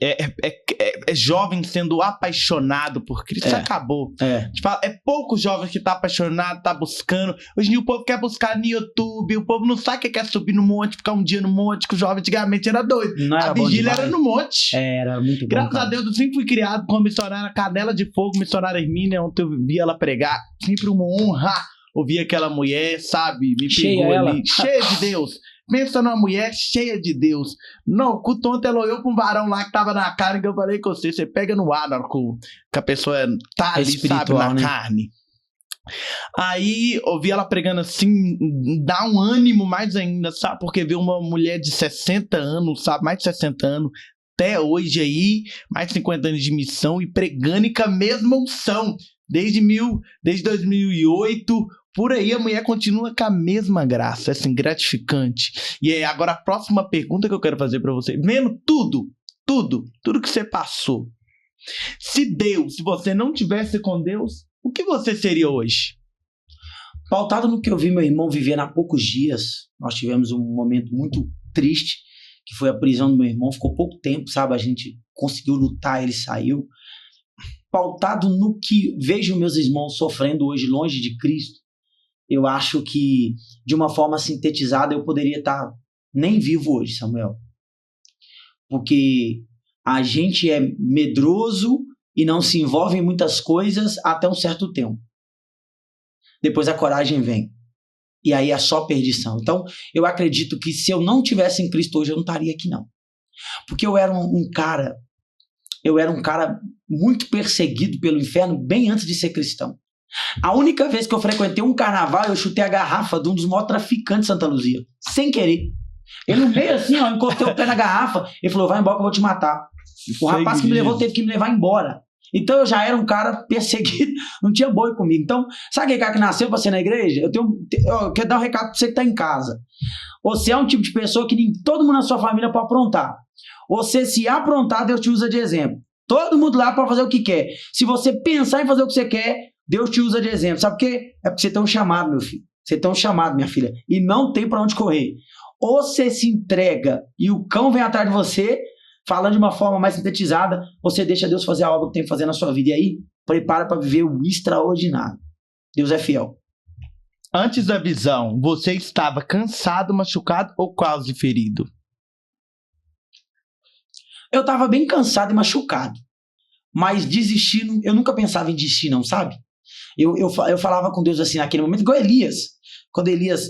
é jovem sendo apaixonado por Cristo. Isso acabou. Tipo, é poucos jovens que tá apaixonado, tá buscando. Hoje em dia o povo quer buscar no YouTube, o povo não sabe que quer subir no monte, ficar um dia no monte, que o jovem antigamente era doido. Não era a vigília era no monte. Era muito bom. Graças a Deus, eu sempre fui criado com a missionária Canela de Fogo, missionária Hermínia, onde eu vi ela pregar. Sempre uma honra ouvir aquela mulher, sabe? Me pegou ali. Cheia de Deus. Pensa numa mulher cheia de Deus. Não, o tonto ela olhou pra um varão lá que tava na carne, que eu falei com você pega no ar, que a pessoa tá ali, sabe, na carne. Aí, ouvi ela pregando assim, dá um ânimo mais ainda, sabe? Porque ver uma mulher de 60 anos, sabe? Mais de 60 anos, até hoje aí, mais de 50 anos de missão e pregando e com a mesma unção. Desde 2008, por aí a mulher continua com a mesma graça, assim, gratificante. E aí, agora a próxima pergunta que eu quero fazer pra você, vendo tudo que você passou. Se você não tivesse com Deus, o que você seria hoje? Pautado no que eu vi meu irmão vivendo há poucos dias, nós tivemos um momento muito triste, que foi a prisão do meu irmão, ficou pouco tempo, sabe? A gente conseguiu lutar, ele saiu. Pautado no que vejo meus irmãos sofrendo hoje longe de Cristo, eu acho que, de uma forma sintetizada, eu poderia estar nem vivo hoje, Samuel. Porque a gente é medroso e não se envolve em muitas coisas até um certo tempo. Depois a coragem vem. E aí é só perdição. Então, eu acredito que se eu não tivesse em Cristo hoje, eu não estaria aqui, não. Porque eu era um cara muito perseguido pelo inferno bem antes de ser cristão. A única vez que eu frequentei um carnaval, eu chutei a garrafa de um dos maiores traficantes de Santa Luzia. Sem querer. Ele no meio assim, ó, encostei o pé na garrafa. Ele falou, vai embora que eu vou te matar. O rapaz que me levou teve que me levar embora. Então eu já era um cara perseguido, não tinha boi comigo. Então, sabe aquele cara que nasceu pra ser na igreja? Eu quero dar um recado pra você que tá em casa. Você é um tipo de pessoa que nem todo mundo na sua família pode aprontar. Você se aprontar, Deus te usa de exemplo. Todo mundo lá pode fazer o que quer. Se você pensar em fazer o que você quer, Deus te usa de exemplo. Sabe por quê? É porque você tem um chamado, meu filho. Você tem um chamado, minha filha. E não tem pra onde correr. Ou você se entrega e o cão vem atrás de você, falando de uma forma mais sintetizada, você deixa Deus fazer a obra que tem que fazer na sua vida. E aí, prepara para viver o extraordinário. Deus é fiel. Antes da visão, você estava cansado, machucado ou quase ferido? Eu estava bem cansado e machucado. Mas desistindo, eu nunca pensava em desistir não, sabe? Eu falava com Deus assim, naquele momento, igual Elias. Quando Elias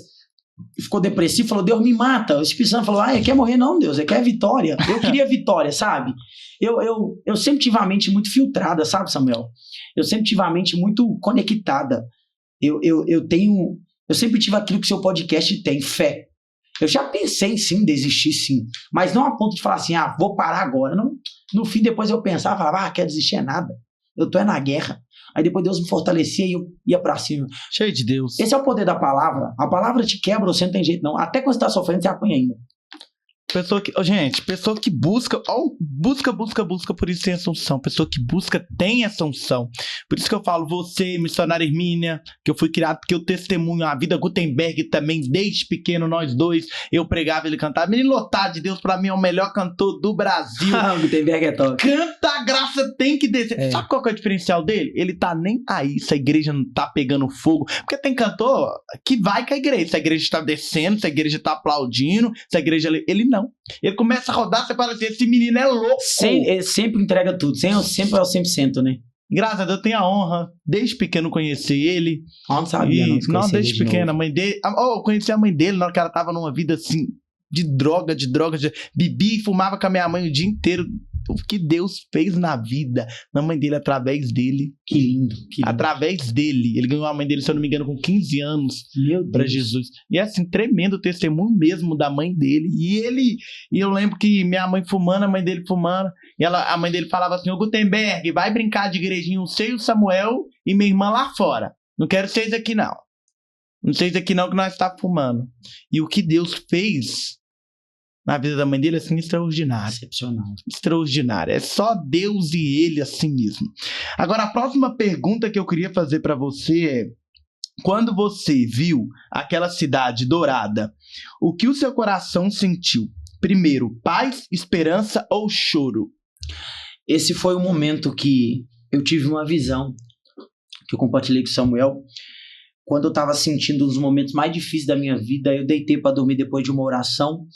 ficou depressivo, falou, Deus me mata. O Espírito Santo falou, ele quer morrer não, Deus, ele quer vitória. Eu queria vitória, sabe? Eu sempre tive a mente muito filtrada, sabe, Samuel? Eu sempre tive a mente muito conectada. Eu sempre tive aquilo que seu podcast tem, fé. Eu já pensei sim em desistir, sim. Mas não a ponto de falar assim, vou parar agora. Não, no fim, depois eu pensava, falava, quer desistir é nada. Eu tô na guerra. Aí depois Deus me fortalecia e eu ia pra cima. Cheio de Deus. Esse é o poder da palavra. A palavra te quebra, você não tem jeito não. Até quando você tá sofrendo, você apanha ainda. Pessoa que busca, por isso tem essa unção. Pessoa que busca tem essa unção. Por isso que eu falo, você, missionária Hermínia, que eu fui criado, porque eu testemunho a vida Gutenberg também, desde pequeno, nós dois, eu pregava, ele cantava. Menino lotado de Deus, pra mim é o melhor cantor do Brasil. Gutenberg é top. Canta, a graça tem que descer. Sabe qual que é o diferencial dele? Ele tá nem aí se a igreja não tá pegando fogo. Porque tem cantor que vai com a igreja. Se a igreja tá descendo, se a igreja tá aplaudindo, se a igreja... Ele não. Ele começa a rodar, você fala assim, esse menino é louco. Ele sempre entrega tudo, sempre é o 100%, né? Graças a Deus, eu tenho a honra, desde pequeno, conhecer ele. Não sabia, não, desde pequeno, a mãe dele... eu conheci a mãe dele na hora que ela tava numa vida assim, de droga, bebia e fumava com a minha mãe o dia inteiro. O que Deus fez na vida, na mãe dele, através dele. Que lindo. Através dele. Ele ganhou a mãe dele, se eu não me engano, com 15 anos. Meu Deus. Pra Jesus. E é assim, tremendo testemunho mesmo da mãe dele. E eu lembro que minha mãe fumando, a mãe dele fumando. E a mãe dele falava assim, ô Gutenberg, vai brincar de igrejinha, você e o Samuel e minha irmã lá fora. Não quero vocês aqui não. Não vocês aqui não que nós tá fumando. E o que Deus fez na vida da mãe dele é assim, extraordinário. Excepcional. Extraordinário. É só Deus e ele assim mesmo. Agora, a próxima pergunta que eu queria fazer para você é: quando você viu aquela cidade dourada, o que o seu coração sentiu? Primeiro, paz, esperança ou choro? Esse foi o momento que eu tive uma visão, que eu compartilhei com o Samuel. Quando eu estava sentindo os momentos mais difíceis da minha vida, eu deitei para dormir depois de uma oração.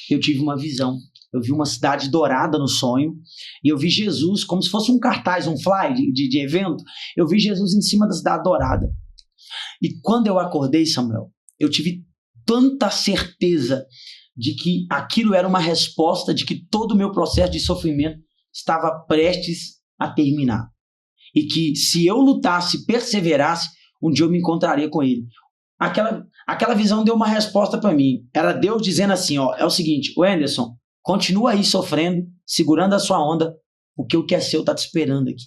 Eu tive uma visão. Eu vi uma cidade dourada no sonho. E eu vi Jesus como se fosse um cartaz, um fly de evento. Eu vi Jesus em cima da cidade dourada. E quando eu acordei, Samuel, eu tive tanta certeza de que aquilo era uma resposta, de que todo o meu processo de sofrimento estava prestes a terminar. E que se eu lutasse, perseverasse, um dia eu me encontraria com ele. Aquela visão deu uma resposta para mim. Era Deus dizendo assim, é o seguinte, o Anderson, continua aí sofrendo, segurando a sua onda, porque o que é seu tá te esperando aqui.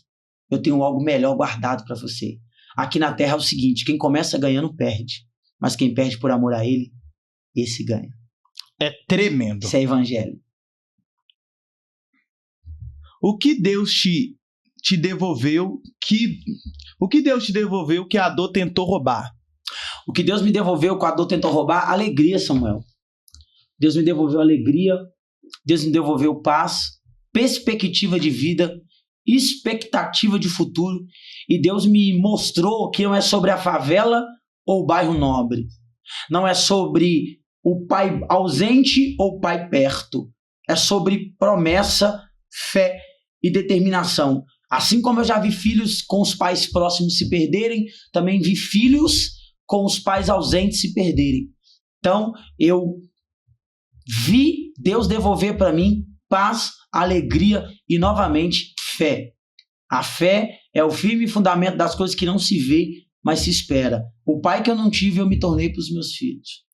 Eu tenho algo melhor guardado para você. Aqui na terra é o seguinte, quem começa ganhando perde, mas quem perde por amor a ele, esse ganha. É tremendo. Isso é evangelho. O que Deus te devolveu que a dor tentou roubar? O que Deus me devolveu que a dor tentou roubar? Alegria, Samuel. Deus me devolveu alegria, Deus me devolveu paz, perspectiva de vida, expectativa de futuro, e Deus me mostrou que não é sobre a favela ou o bairro nobre, não é sobre o pai ausente ou o pai perto, é sobre promessa, fé e determinação. Assim como eu já vi filhos com os pais próximos se perderem, também vi filhos com os pais ausentes se perderem. Então, eu vi Deus devolver para mim paz, alegria e, novamente, fé. A fé é o firme fundamento das coisas que não se vê, mas se espera. O pai que eu não tive, eu me tornei para os meus filhos.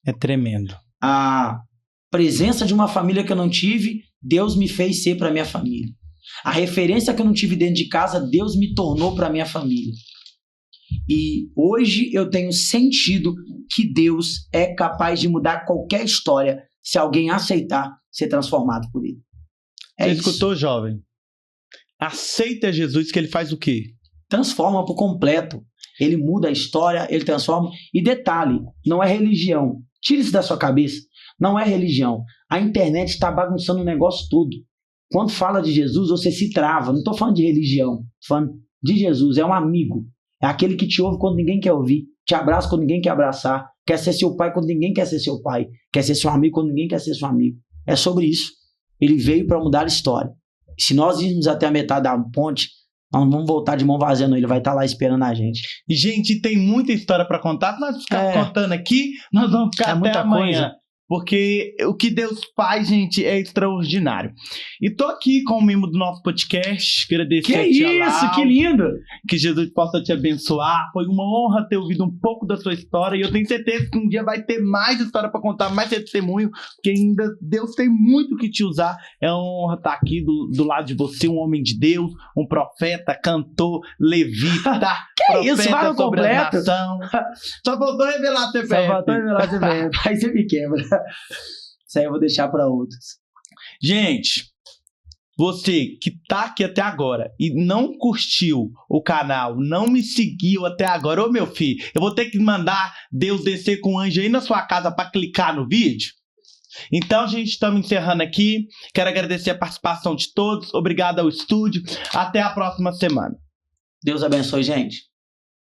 É tremendo. A presença de uma família que eu não tive, Deus me fez ser para minha família. A referência que eu não tive dentro de casa, Deus me tornou para minha família. E hoje eu tenho sentido que Deus é capaz de mudar qualquer história se alguém aceitar ser transformado por ele. Você escutou, jovem? Aceita Jesus, que ele faz o quê? Transforma por completo. Ele muda a história, ele transforma. E detalhe, não é religião. Tira isso da sua cabeça. Não é religião. A internet está bagunçando o negócio todo. Quando fala de Jesus, você se trava. Não estou falando de religião. Estou falando de Jesus. É um amigo. É aquele que te ouve quando ninguém quer ouvir. Te abraça quando ninguém quer abraçar. Quer ser seu pai quando ninguém quer ser seu pai. Quer ser seu amigo quando ninguém quer ser seu amigo. É sobre isso. Ele veio para mudar a história. Se nós irmos até a metade da ponte, nós não vamos voltar de mão vazia, não. Ele vai estar lá esperando a gente. E, gente, tem muita história para contar. Se nós ficar contando aqui, nós vamos ficar até amanhã. Coisa. Porque o que Deus faz, gente, é extraordinário. E tô aqui com o membro do nosso podcast. Agradecer a tia isso, Lau, que lindo! Que Jesus possa te abençoar. Foi uma honra ter ouvido um pouco da sua história. E eu tenho certeza que um dia vai ter mais história para contar, mais testemunho. Porque ainda Deus tem muito que te usar. É uma honra estar aqui do lado de você, um homem de Deus, um profeta, cantor, levita. Que isso, vai no completo. Só faltou revelar CPF. Só faltou revelar CPF. Aí você me quebra. Isso aí eu vou deixar para outros. Gente, você que tá aqui até agora e não curtiu o canal, não me seguiu até agora, ô meu filho, eu vou ter que mandar Deus descer com um anjo aí na sua casa para clicar no vídeo. Então, gente, estamos encerrando aqui. Quero agradecer a participação de todos. Obrigado ao estúdio. Até a próxima semana. Deus abençoe, gente.